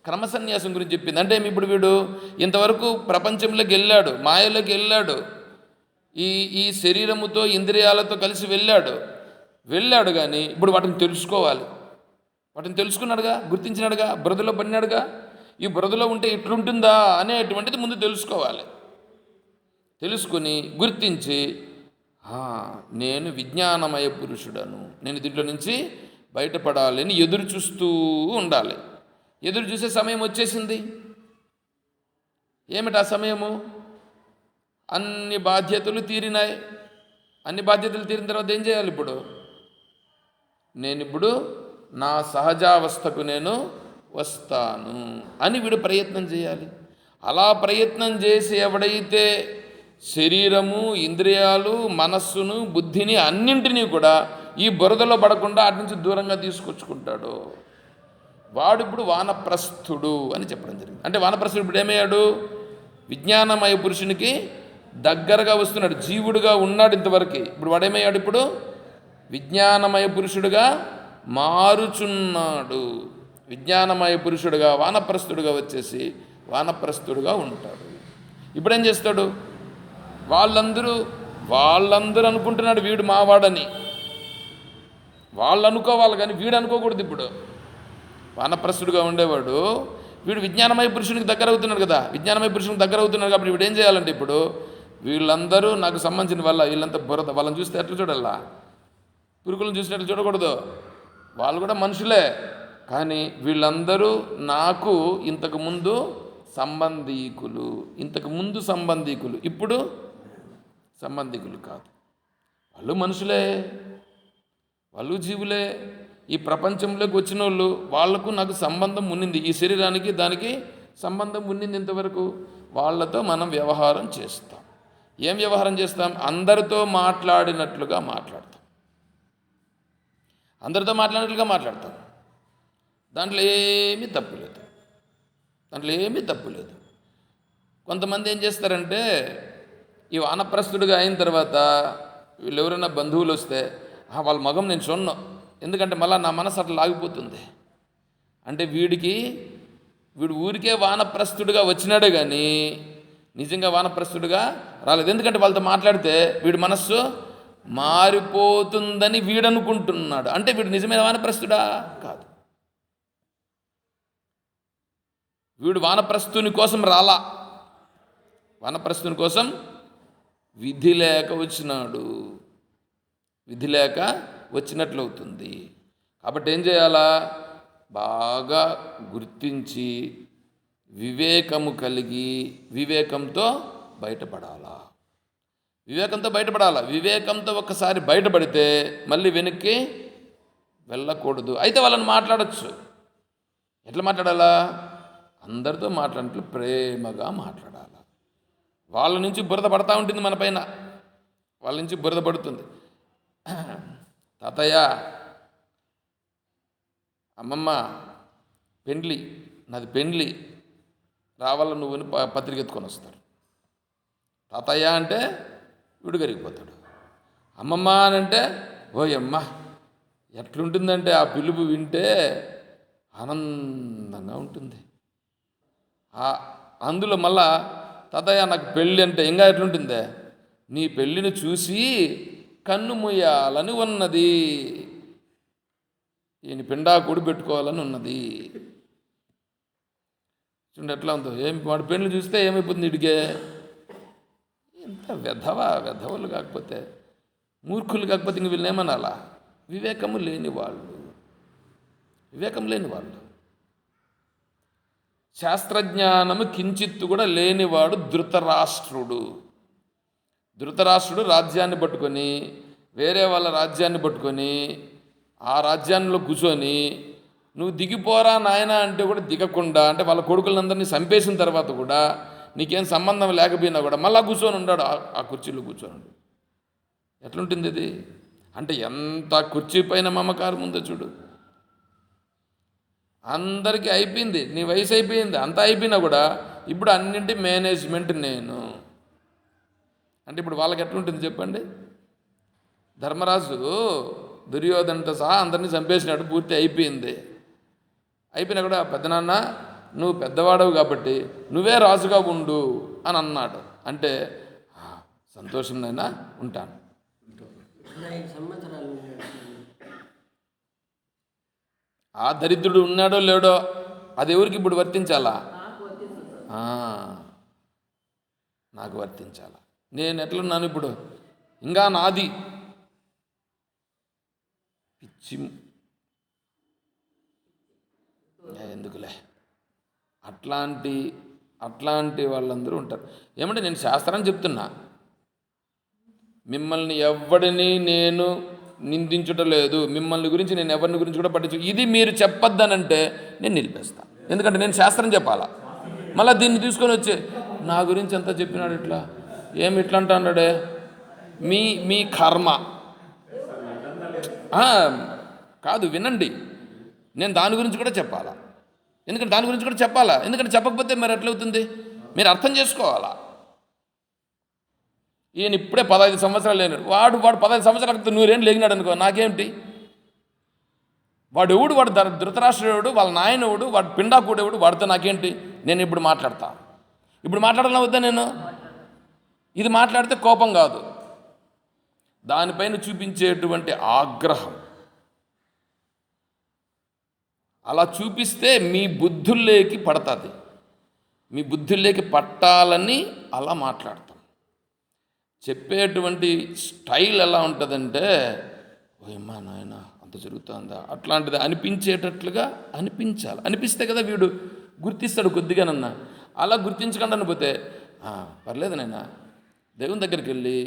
Speaker 1: క్రమసన్యాసం గురించి చెప్పింది. అంటే ఇప్పుడు వీడు ఇంతవరకు ప్రపంచంలోకి వెళ్ళాడు, మాయలోకి వెళ్ళాడు, ఈ శరీరముతో ఇంద్రియాలతో కలిసి వెళ్ళాడు కానీ ఇప్పుడు వాటిని తెలుసుకోవాలి. వాటిని తెలుసుకున్నాడుగా, గుర్తించినాడుగా, బురదలో పడినాడుగా, ఈ బురదలో ఉంటే ఇట్లుంటుందా అనేటువంటిది ముందు తెలుసుకోవాలి. తెలుసుకుని గుర్తించి నేను విజ్ఞానమయ పురుషుడను, నేను దీంట్లో నుంచి బయటపడాలని ఎదురు చూస్తూ ఉండాలి. ఎదురు చూసే సమయం వచ్చేసింది. ఏమిటి ఆ సమయము? అన్ని బాధ్యతలు తీరినాయి. అన్ని బాధ్యతలు తీరిన తర్వాత ఏం చేయాలి? నేనిప్పుడు నా సహజావస్థకు నేను వస్తాను అని వీడు ప్రయత్నం చేయాలి. అలా ప్రయత్నం చేసి ఎవడైతే శరీరము, ఇంద్రియాలు, మనస్సును, బుద్ధిని అన్నింటినీ కూడా ఈ బురదలో పడకుండా అటు నుంచి దూరంగా తీసుకొచ్చుకుంటాడో వాడు ఇప్పుడు వానప్రస్థుడు అని చెప్పడం జరిగింది. అంటే వానప్రస్థుడు ఇప్పుడు ఏమయ్యాడు? విజ్ఞానమయ పురుషునికి దగ్గరగా వస్తున్నాడు, జీవుడుగా ఉన్నాడు ఇంతవరకు. ఇప్పుడు వాడేమయ్యాడు? ఇప్పుడు విజ్ఞానమయ పురుషుడుగా మారుచున్నాడు. విజ్ఞానమయ పురుషుడుగా వానప్రస్థుడుగా వచ్చేసి వానప్రస్థుడుగా ఉంటాడు. ఇప్పుడేం చేస్తాడు? వాళ్ళందరూ అనుకుంటున్నాడు వీడు మావాడని, వాళ్ళు అనుకోవాలి కానీ వీడు అనుకోకూడదు. ఇప్పుడు వానప్రస్థుడుగా ఉండేవాడు వీడు విజ్ఞానమయ పురుషునికి దగ్గర అవుతున్నాడు కదా, విజ్ఞానమయ పురుషునికి దగ్గర అవుతున్నాడు. కాబట్టి వీడు ఏం చేయాలంటే ఇప్పుడు వీళ్ళందరూ నాకు సంబంధించిన వీళ్ళంతా బురద, వాళ్ళని చూస్తే ఎట్లా చూడాలా? పురుగులను చూసినట్లు చూడకూడదు. వాళ్ళు కూడా మనుషులే, కానీ వీళ్ళందరూ నాకు ఇంతకుముందు సంబంధీకులు, ఇప్పుడు సంబంధికులు కాదు. వాళ్ళు మనుషులే, వాళ్ళు జీవులే. ఈ ప్రపంచంలోకి వచ్చిన వాళ్ళు, వాళ్లకు నాకు సంబంధం ఉన్నింది, ఈ శరీరానికి దానికి సంబంధం ఉన్నింది. ఇంతవరకు వాళ్ళతో మనం వ్యవహారం చేస్తాం. ఏం వ్యవహారం చేస్తాం? అందరితో మాట్లాడినట్లుగా మాట్లాడతాం. దాంట్లో ఏమీ తప్పు లేదు. కొంతమంది ఏం చేస్తారంటే, ఈ వానప్రస్థుడిగా అయిన తర్వాత వీళ్ళు ఎవరైనా బంధువులు వస్తే వాళ్ళ మగం నేను చూడను, ఎందుకంటే మళ్ళీ నా మనసు అట్లా లాగిపోతుంది. అంటే వీడు ఊరికే వానప్రస్థుడిగా వచ్చినాడే కానీ నిజంగా వానప్రస్థుడిగా రాలేదు. ఎందుకంటే వాళ్ళతో మాట్లాడితే వీడి మనస్సు మారిపోతుందని వీడు అనుకుంటున్నాడు. అంటే వీడు నిజమైన వానప్రస్థుడా? కాదు. వీడు వానప్రస్థుని కోసం రాలా, వానప్రస్థుని కోసం విధి లేక వచ్చినట్లు అవుతుంది. కాబట్టి ఏం చేయాలా? బాగా గుర్తించి వివేకము కలిగి వివేకంతో బయటపడాలా. వివేకంతో ఒక్కసారి బయటపడితే మళ్ళీ వెనక్కి వెళ్ళకూడదు. అయితే వాళ్ళని మాట్లాడచ్చు. ఎట్లా మాట్లాడాలా? అందరితో మాట్లాడినట్లు ప్రేమగా మాట్లాడాలా. వాళ్ళ నుంచి బురద పడతా ఉంటుంది మన పైన, వాళ్ళ నుంచి బురద పడుతుంది. తాతయ్య, అమ్మమ్మ, నాది పెండ్లి రావాల నువ్వుని పత్రిక ఎత్తుకొని వస్తారు. తాతయ్య అంటే వీడు కరిగిపోతాడు. అమ్మమ్మ అని అంటే ఓయమ్మ ఎట్లుంటుందంటే ఆ పిలుపు వింటే ఆనందంగా ఉంటుంది. అందులో మళ్ళా తాతయ్య నాకు పెళ్ళి అంటే ఇంకా ఎట్లుంటుందే, నీ పెళ్ళిని చూసి కన్ను మూయాలని ఉన్నది, ఈయన పిండాకుడు పెట్టుకోవాలని ఉన్నది. చూడండి ఎట్లా ఉందో. వాడి పెళ్ళి చూస్తే ఏమైపోతుంది ఇడిగే? ఎంత వెధవలు కాకపోతే, మూర్ఖులు కాకపోతే ఇంక వీళ్ళని ఏమనాలా? వివేకం లేని వాళ్ళు. శాస్త్రజ్ఞానము కించిత్తు కూడా లేనివాడు ధృతరాష్ట్రుడు. రాజ్యాన్ని పట్టుకొని, వేరే వాళ్ళ రాజ్యాన్ని పట్టుకొని, ఆ రాజ్యాల్లో కూర్చొని నువ్వు దిగిపోరా నాయన అంటే కూడా దిగకుండా, అంటే వాళ్ళ కొడుకులందరినీ చంపేసిన తర్వాత కూడా నీకేం సంబంధం లేకపోయినా కూడా మళ్ళా కూర్చొని ఉన్నాడు, ఆ కుర్చీలో కూర్చొని. ఎట్లుంటుంది ఇది? అంటే ఎంత కుర్చీ పైన మమకారం ఉందో చూడు. అందరికీ అయిపోయింది, నీ వయసు అయిపోయింది, అంతా అయిపోయినా కూడా ఇప్పుడు అన్నింటి మేనేజ్మెంట్ నేను అంటే ఇప్పుడు వాళ్ళకి ఎట్లుంటుంది చెప్పండి? ధర్మరాజు దుర్యోధనతో సహా అందరినీ చంపేసినాడు, పూర్తి అయిపోయింది. అయిపోయినా కూడా పెద్దనాన్న నువ్వు పెద్దవాడవు కాబట్టి నువ్వే రాజుగా ఉండు అని అన్నాడు. అంటే సంతోషం నైనా ఉంటాను. ఆ దరిద్రుడు ఉన్నాడో లేడో అది ఎవరికి ఇప్పుడు వర్తించాలా? నాకు వర్తించాలా. నేను ఎట్లున్నాను ఇప్పుడు? ఇంకా నాది పిచ్చి ఎందుకులే. అట్లాంటి వాళ్ళందరూ ఉంటారు. ఏమంటే నేను శాస్త్రాన్ని చెప్తున్నా, మిమ్మల్ని ఎవడిని నేను నిందించటం లేదు, మిమ్మల్ని గురించి నేను ఎవరిని గురించి కూడా పట్టించు. ఇది మీరు చెప్పొద్దనంటే నేను నిలిపేస్తాను, ఎందుకంటే నేను శాస్త్రం చెప్పాలా. మళ్ళీ దీన్ని తీసుకొని వచ్చి నా గురించి ఎంత చెప్పినాడు ఇట్లా, ఏమి ఇట్లా అంటాడే, మీ కర్మ కాదు. వినండి, నేను దాని గురించి కూడా చెప్పాలా, ఎందుకంటే చెప్పకపోతే మరి ఎట్లవుతుంది? మీరు అర్థం చేసుకోవాలా. ఈయన ఇప్పుడే 15 సంవత్సరాలు లేనాడు, వాడు 15 సంవత్సరాల క్రితం 100 ఏళ్ళు లేగినాడు అనుకో, నాకేమిటి? వాడు ధృతరాష్ట్రుడు, వాళ్ళ నాయనవుడు, వాడు పిండాకుడేవుడు, వాడితో నాకేంటి? నేను ఇప్పుడు మాట్లాడాలని వద్దా? నేను ఇది మాట్లాడితే కోపం కాదు, దానిపైన చూపించేటువంటి ఆగ్రహం. అలా చూపిస్తే మీ బుద్ధుల్లోకి పడుతుంది, మీ బుద్ధుల్లోకి పట్టాలని అలా మాట్లాడతాం. చెప్పేటువంటి స్టైల్ ఎలా ఉంటుందంటే, ఓయమ్మా నాయన అంత జరుగుతుందా, అట్లాంటిది అనిపించేటట్లుగా అనిపించాలి. అనిపిస్తే కదా వీడు గుర్తిస్తాడు కొద్దిగానన్నా. అలా గుర్తించకుండా అనిపోతే పర్లేదు నాయన, దేవుని దగ్గరికి వెళ్ళి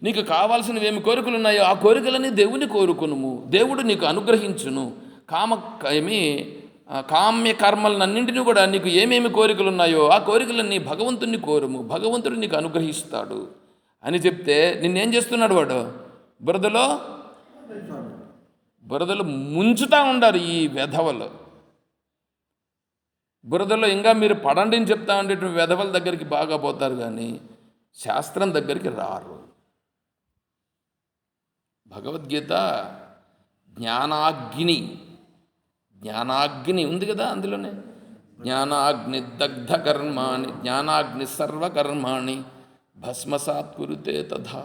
Speaker 1: నీకు కావాల్సినవి ఏమి కోరికలు ఉన్నాయో ఆ కోరికలని దేవుని కోరుకునుము, దేవుడు నీకు అనుగ్రహించును. కామ్య కర్మలన్నింటినీ కూడా నీకు ఏమేమి కోరికలు ఉన్నాయో ఆ కోరికలన్నీ భగవంతుని కోరుము, భగవంతుడు నీకు అనుగ్రహిస్తాడు అని చెప్తే నిన్నేం చేస్తున్నాడు వాడు? బురదలో ముంచుతూ ఉండారు ఈ వెధవలు. బురదలో ఇంకా మీరు పడండి అని చెప్తా ఉండేటువంటి వెధవల దగ్గరికి బాగా పోతారు, కానీ శాస్త్రం దగ్గరికి రారు. భగవద్గీత జ్ఞానాగ్ని ఉంది కదా, అందులోనే జ్ఞానాగ్ని దగ్ధ కర్మాణి జ్ఞానాగ్ని సర్వకర్మాణి భస్మసాత్ కురుతే తథా.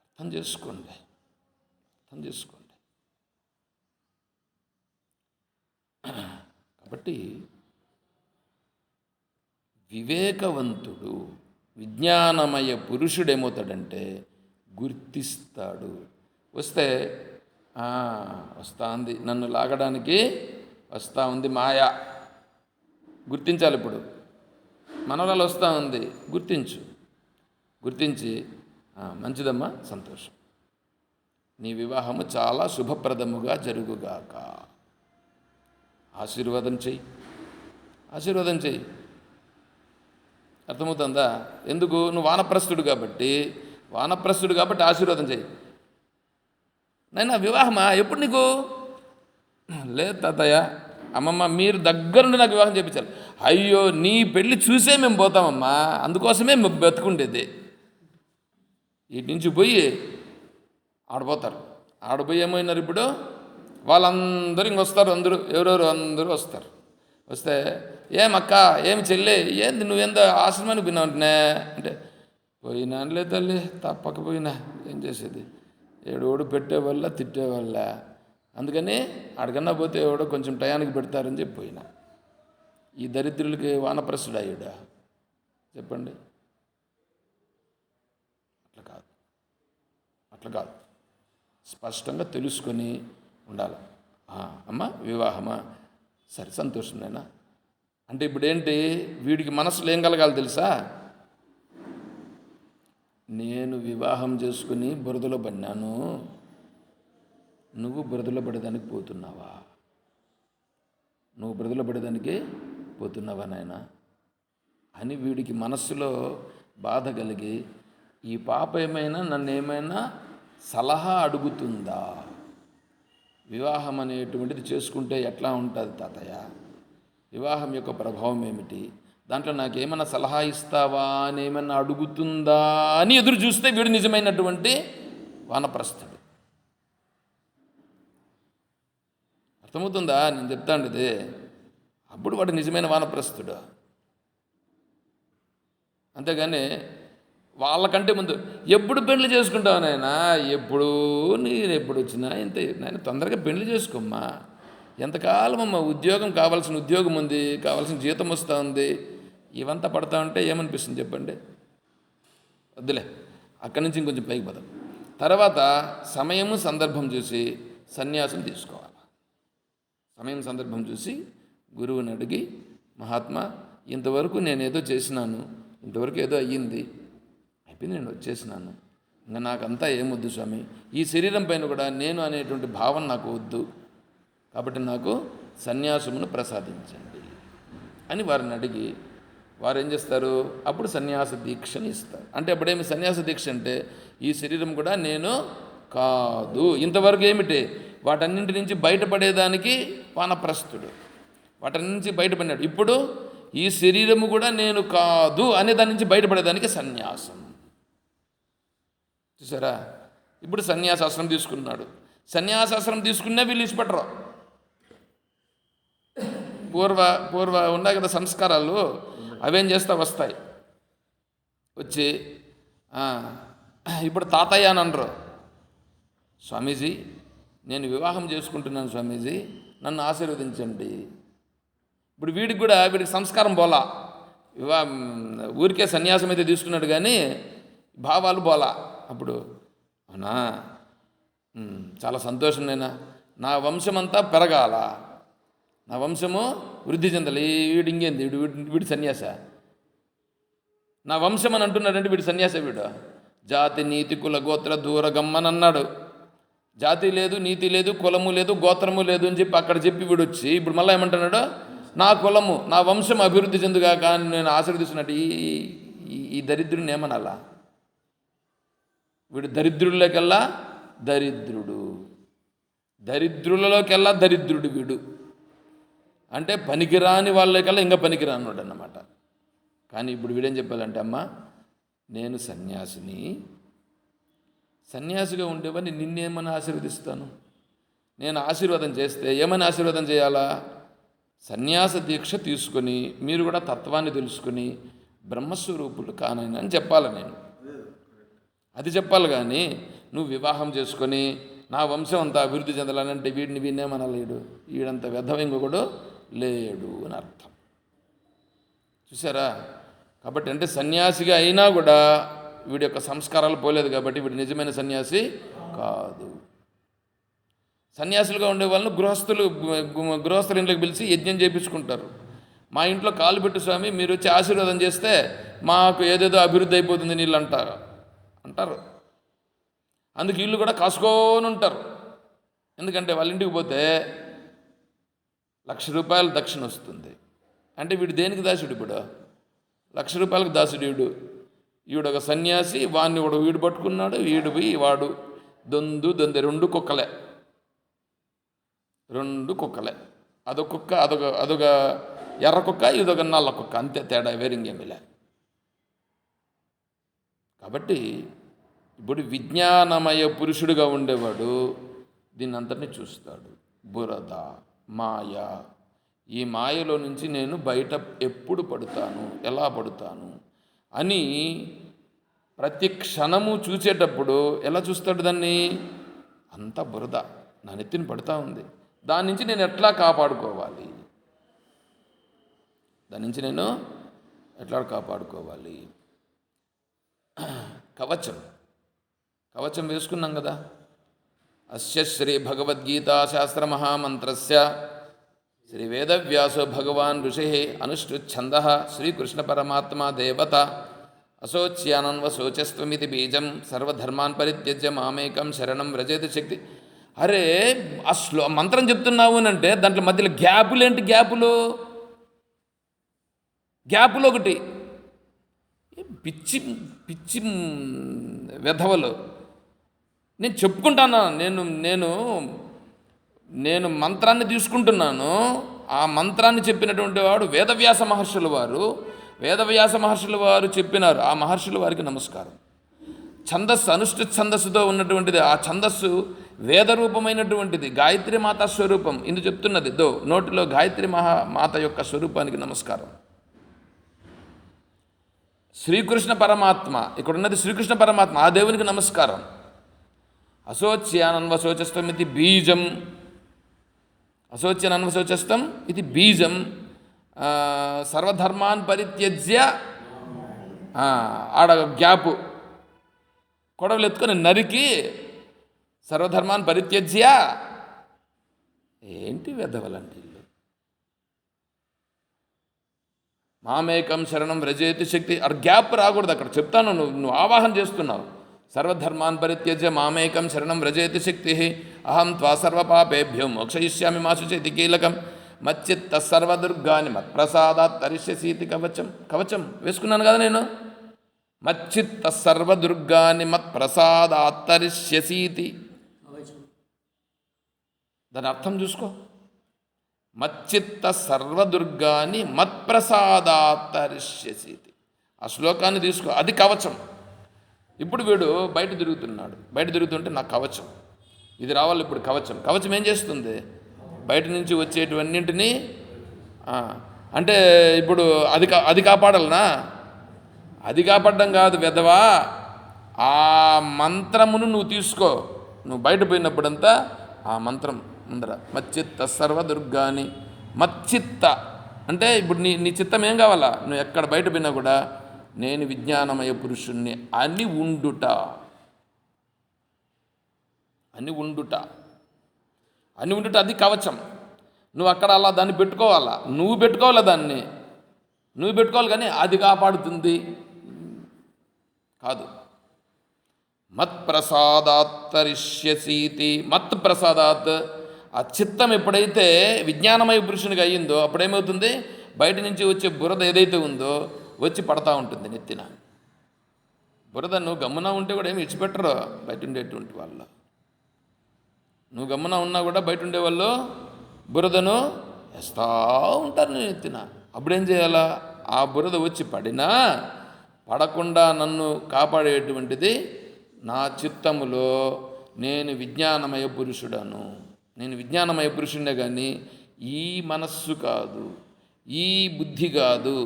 Speaker 1: అర్థం చేసుకోండి. కాబట్టి వివేకవంతుడు, విజ్ఞానమయ పురుషుడేమవుతాడంటే గుర్తిస్తాడు. వస్తే వస్తూ ఉంది, నన్ను లాగడానికి వస్తూ ఉంది మాయ, గుర్తించాలి. ఇప్పుడు మనవరాలు వస్తూ ఉంది, గుర్తించి మంచిదమ్మా, సంతోషం, నీ వివాహము చాలా శుభప్రదముగా జరుగుగాక, ఆశీర్వాదం చెయ్యి. అర్థమవుతుందా? ఎందుకు? నువ్వు వానప్రస్థుడు కాబట్టి ఆశీర్వాదం చెయ్యి. నైనా వివాహమా ఎప్పుడు నీకు? లేదు తాతయ్య, అమ్మమ్మ మీరు దగ్గరుండి నాకు వివాహం చేయించాలి. అయ్యో, నీ పెళ్ళి చూసే మేము పోతామమ్మా, అందుకోసమే మేము బతుకుండేది. ఇటు నుంచి పోయి ఆడపోతారు. ఆడపోయి ఏమైనారు ఇప్పుడు? వాళ్ళందరూ ఇంకొస్తారు, ఎవరెవరు అందరూ వస్తారు. వస్తే ఏమక్క, ఏమి చెల్లి, ఏంది నువ్వేందో ఆశ్రమానికి విన్నావు అంటే పోయినానులే తల్లి, తప్పకపోయినా ఏం చేసేది, ఏడోడు పెట్టేవల్ల తిట్టేవల్ల, అందుకని అడగన్నా పోతే ఎవడో కొంచెం టయానికి పెడతారని చెప్పి పోయినా. ఈ దరిద్రులకి వానప్రస్థుడు అయ్యాడా చెప్పండి? అట్లా కాదు, స్పష్టంగా తెలుసుకొని ఉండాలి. అమ్మ వివాహమా, సరే సంతోషం నేనా అంటే ఇప్పుడు ఏంటి, వీడికి మనసులో ఏం కలగాలి తెలుసా? నేను వివాహం చేసుకుని బురదలో పడినాను, నువ్వు బురదలో పడేదానికి పోతున్నావా? నువ్వు బురదలో పడేదానికి పోతున్నావా నాయనా అని వీడికి మనస్సులో బాధ కలిగి, ఈ పాప ఏమైనా నన్ను ఏమైనా సలహా అడుగుతుందా? వివాహం అనేటువంటిది చేసుకుంటే ఎట్లా ఉంటుంది తాతయ్య, వివాహం యొక్క ప్రభావం ఏమిటి, దాంట్లో నాకేమైనా సలహా ఇస్తావా అని ఏమైనా అడుగుతుందా అని ఎదురు చూస్తే వీడు నిజమైనటువంటి వానప్రస్థుడు. అర్థమవుతుందా నేను చెప్తాను ఇది? అప్పుడు వాడు నిజమైన వానప్రస్థుడు. అంతేగాని వాళ్ళకంటే ముందు ఎప్పుడు పెళ్లి చేసుకుంటావు నాయనా, నేను ఎప్పుడు వచ్చినా ఇంత నేను తొందరగా పెళ్లి చేసుకోమ్మా, ఎంతకాలం అమ్మ ఉద్యోగం, కావాల్సిన ఉద్యోగం ఉంది, కావాల్సిన జీతం వస్తూ ఉంది, ఇవంతా పడతా ఉంటే ఏమనిపిస్తుంది చెప్పండి? వద్దులే, అక్కడి నుంచి ఇంకొంచెం పైకి పోదాం. తర్వాత సమయము సందర్భం చూసి సన్యాసం తీసుకోవాలి. సమయం సందర్భం చూసి గురువుని అడిగి, మహాత్మా ఇంతవరకు నేనేదో చేసినాను, ఇంతవరకు ఏదో అయ్యింది, అయిపోయింది, నేను వచ్చేసినాను, ఇంకా నాకంతా ఏమొద్దు స్వామి, ఈ శరీరం పైన కూడా నేను అనేటువంటి భావన నాకు వద్దు, కాబట్టి నాకు సన్యాసమును ప్రసాదించండి అని వారిని అడిగి, వారు ఏం చేస్తారు, అప్పుడు సన్యాస దీక్షని ఇస్తారు. అంటే అప్పుడేమి సన్యాస దీక్ష అంటే, ఈ శరీరం కూడా నేను కాదు, ఇంతవరకు ఏమిటి వాటన్నింటి నుంచి బయటపడేదానికి వానప్రస్థుడు, వాటన్నింటి నుంచి బయటపడినాడు. ఇప్పుడు ఈ శరీరము కూడా నేను కాదు అనే దాని నుంచి బయటపడేదానికి సన్యాసం. చూసారా? ఇప్పుడు సన్యాసాశ్రమం తీసుకున్నాడు. సన్యాసాశ్రమం తీసుకున్నా వీళ్ళు ఇచ్చిపెట్టరు. పూర్వ ఉన్నాయి కదా సంస్కారాలు, అవేం చేస్తా వస్తాయి. వచ్చి ఇప్పుడు తాతయ్య అని అనరు. స్వామీజీ నేను వివాహం చేసుకుంటున్నాను స్వామీజీ, నన్ను ఆశీర్వదించండి. ఇప్పుడు వీడికి సంస్కారం పోలా, ఊరికే సన్యాసం అయితే తీసుకున్నాడు కానీ భావాలు పోలా. అప్పుడు అవునా, చాలా సంతోషం నైనా, నా వంశమంతా పెరగాల, నా వంశము వృద్ధి చెందాలి. వీడు ఇంకేంది, వీడి సన్యాస, నా వంశం అని అంటున్నాడంటే వీడు సన్యాస. వీడు జాతి నీతి కుల గోత్ర దూర గమ్మనన్నాడు. జాతి లేదు, నీతి లేదు, కులము లేదు, గోత్రము లేదు అని చెప్పి అక్కడ చెప్పి వీడు వచ్చి ఇప్పుడు మళ్ళీ ఏమంటున్నాడు, నా కులము నా వంశం అభివృద్ధి చెందుగా కానీ నేను ఆశీర్వదిస్తున్నట్టు ఈ దరిద్రుడిని ఏమనాలా? వీడు దరిద్రుల్లోకెల్లా దరిద్రుడు, దరిద్రులలోకెల్లా దరిద్రుడు వీడు. అంటే పనికిరాని వాళ్ళకల్లా ఇంకా పనికిరానుడు అన్నమాట. కానీ ఇప్పుడు వీడేం చెప్పాలంటే, అమ్మ నేను సన్యాసిని, సన్యాసిగా ఉండేవాడిని నిన్నేమని ఆశీర్వదిస్తాను, నేను ఆశీర్వాదం చేస్తే ఏమని ఆశీర్వాదం చేయాలా? సన్యాస దీక్ష తీసుకొని మీరు కూడా తత్వాన్ని తెలుసుకొని బ్రహ్మస్వరూపులు కానని అని చెప్పాలి. నేను అది చెప్పాలి. కానీ నువ్వు వివాహం చేసుకొని నా వంశం అంతా అభివృద్ధి చెందాలనంటే వీడినేమనలేడు, వీడంత వ్యర్థం ఇంకొకడు లేడు అని అర్థం. చూసారా? కాబట్టి అంటే సన్యాసిగా అయినా కూడా వీడి యొక్క సంస్కారాలు పోలేదు కాబట్టి వీడు నిజమైన సన్యాసి కాదు. సన్యాసులుగా ఉండే వాళ్ళని గృహస్థుల ఇంట్లోకి పిలిచి యజ్ఞం చేయించుకుంటారు. మా ఇంట్లో కాలు పెట్టు స్వామి, మీరు వచ్చి ఆశీర్వాదం చేస్తే మాకు ఏదేదో అభివృద్ధి అయిపోతుంది నీళ్ళు అంటారు. అందుకు ఇల్లు కూడా కాసుకొని ఉంటారు. ఎందుకంటే వాళ్ళ ఇంటికి పోతే ₹1,00,000 దక్షిణ వస్తుంది. అంటే వీడు దేనికి దాసుడు? ఇప్పుడు ₹1,00,000 దాసుడు వీడు ఒక సన్యాసి, వాడిని కూడా వీడు పట్టుకున్నాడు, వీడు పోయి వాడు దొందే రెండు కుక్కలే. అదొక కుక్క, అదొక ఎర్ర కుక్క, ఇదొక నల్ల కుక్క, అంతే తేడా, వేరింగేమిలే. కాబట్టి ఇప్పుడు విజ్ఞానమయ పురుషుడిగా ఉండేవాడు దీన్ని అంతటినీ చూస్తాడు. బురద, మాయ, ఈ మాయలో నుంచి నేను బయట ఎప్పుడు పడుతాను, ఎలా పడుతాను అని ప్రతి క్షణము చూసేటప్పుడు ఎలా చూస్తాడు దాన్ని? అంత బురద నా నెత్తిన పడుతూ ఉంది, దాని నుంచి నేను ఎట్లా కాపాడుకోవాలి, దాని నుంచి నేను ఎట్లా కాపాడుకోవాలి? కవచం, కవచం వేసుకున్నాం కదా. అస్య శ్రీ భగవద్గీతా శాస్త్ర మహామంత్రస్య శ్రీ వేదవ్యాసో భగవాన్ ఋషి అనుష్ఠుచ్ఛంద శ్రీకృష్ణ పరమాత్మా దేవత అశోచ్యానన్వశోచస్త్వమితి బీజం సర్వధర్మాన్ పరిత్యజ్య మామేకం శరణం వ్రజేతి శక్తి. అరే ఆ మంత్రం చెప్తున్నావు అంటే దాంట్లో మధ్యలో గ్యాపులేంటి? గ్యాపులు ఒకటి పిచ్చి పిచ్చి వెధవలు. నేను చెప్పుకుంటాను, నేను మంత్రాన్ని తీసుకుంటున్నాను. ఆ మంత్రాన్ని చెప్పినటువంటి వాడు వేదవ్యాస మహర్షుల వారు. వేదవ్యాస మహర్షుల వారు చెప్పినారు, ఆ మహర్షుల వారికి నమస్కారం. ఛందస్సు అనుష్ఠిత ఛందస్సుతో ఉన్నటువంటిది, ఆ ఛందస్సు వేదరూపమైనటువంటిది, గాయత్రి మాత స్వరూపం. ఇందు చెప్తున్నది నోటిలో గాయత్రి మాత యొక్క స్వరూపానికి నమస్కారం. శ్రీకృష్ణ పరమాత్మ, ఇక్కడ ఉన్నది శ్రీకృష్ణ పరమాత్మ, ఆ దేవునికి నమస్కారం. అశోచ్యానన్వశోచస్తం ఇది బీజం, అశోచ్యానన్వశోచస్తం ఇది బీజం. సర్వధర్మాన్ పరిత్యజ్య, ఆడ గ్యాపు కొడవలు ఎత్తుకొని నరికి సర్వధర్మాన్ పరిత్యజ్య. ఏంటి వెధవలంటే ఇల్లు. మామేకం శరణం వ్రజేతి శక్తి, అక్కడ గ్యాప్ రాకూడదు. అక్కడ చెప్తాను, నువ్వు ఆవాహన చేస్తున్నావు. సర్వధర్మాన్ పరిత్యజ్య మామేకం శరణం వ్రజేతి శక్తి అహం త్వా సర్వపాపేభ్యో మోక్షయిష్యామి మా శుచేతి కీలకం మచ్చిత్త సర్వదుర్గాని మత్ప్రసాదాత్ తరిష్యసీతి. కవచం, కవచం వేసుకున్నాను కదా నేను. మచ్చిత్త సర్వదుర్గాని మత్ప్రసాదాత్ తరిష్యసీతి, దాని అర్థం చూసుకో. మచ్చిత్త సర్వదుర్గాని మత్ప్రసాదాత్ తరిష్యసీతి, ఆ శ్లోకాన్ని తీసుకో, అది కవచం. ఇప్పుడు వీడు బయట తిరుగుతుంటే నాకు కవచం ఇది రావాలి. ఇప్పుడు కవచం, కవచం ఏం చేస్తుంది? బయట నుంచి వచ్చేటివన్నింటినీ అంటే ఇప్పుడు అది కాపాడాలనా? అది కాపాడడం కాదు వెధవా, ఆ మంత్రమును నువ్వు తీసుకో. నువ్వు బయట పోయినప్పుడంతా ఆ మంత్రం ముందర మచ్చిత్త సర్వదుర్గాని. మచ్చిత్త అంటే ఇప్పుడు నీ చిత్తం ఏం కావాలా? నువ్వు ఎక్కడ బయట పోయినా కూడా నేను విజ్ఞానమయ పురుషుణ్ణి అని ఉండుట, అది కవచం. నువ్వు అక్కడ అలా దాన్ని పెట్టుకోవాలా, నువ్వు పెట్టుకోవాలి కానీ అది కాపాడుతుంది కాదు. మత్ప్రసాదాత్ తరిష్యసీతి, మత్ప్రసాదాత్, ఆ చిత్తం ఎప్పుడైతే విజ్ఞానమయ పురుషునిగా అయ్యిందో అప్పుడేమవుతుంది? బయట నుంచి వచ్చే బురద ఏదైతే ఉందో వచ్చి పడతా ఉంటుంది నెత్తిన. బురద నువ్వు గమ్మున ఉంటే కూడా ఏమి ఇచ్చిపెట్టరు బయట ఉండేటువంటి వాళ్ళు. నువ్వు గమ్మున ఉన్నా కూడా బయట ఉండేవాళ్ళు బురదను వేస్తూ ఉంటారు నేను ఎత్తిన. అప్పుడేం చేయాలా? ఆ బురద వచ్చి పడినా పడకుండా నన్ను కాపాడేటువంటిది నా చిత్తములో నేను విజ్ఞానమయ పురుషుడను. నేను విజ్ఞానమయ పురుషుడే కానీ ఈ మనస్సు కాదు, ఈ బుద్ధి కాదు,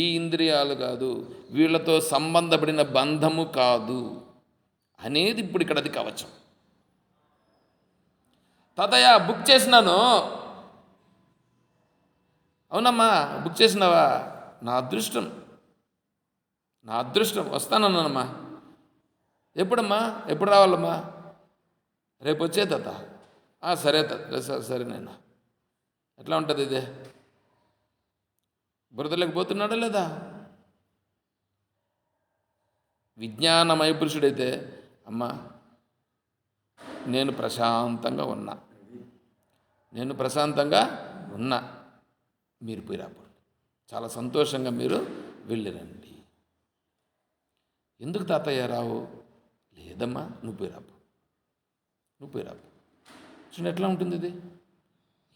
Speaker 1: ఈ ఇంద్రియాలు కాదు, వీళ్ళతో సంబంధపడిన బంధము కాదు అనేది ఇప్పుడు ఇక్కడ అది కవచం. తాతయ్య బుక్ చేసినాను. అవునమ్మా బుక్ చేసినావా? నా అదృష్టం వస్తానన్నానమ్మా. ఎప్పుడమ్మా? ఎప్పుడు రావాలమ్మా? రేపు వచ్చే తాత. సరే సరే నాయనా. ఎట్లా ఉంటుంది ఇదే? బురదలోకి పోతున్నాడా లేదా? విజ్ఞానమయ పురుషుడైతే అమ్మా నేను ప్రశాంతంగా ఉన్నా, మీరు పోయి రాపోండి, చాలా సంతోషంగా మీరు వెళ్ళిరండి. ఎందుకు తాతయ్య రావు? లేదమ్మా నువ్వు పోయి రాపు. చూడండి ఎట్లా ఉంటుంది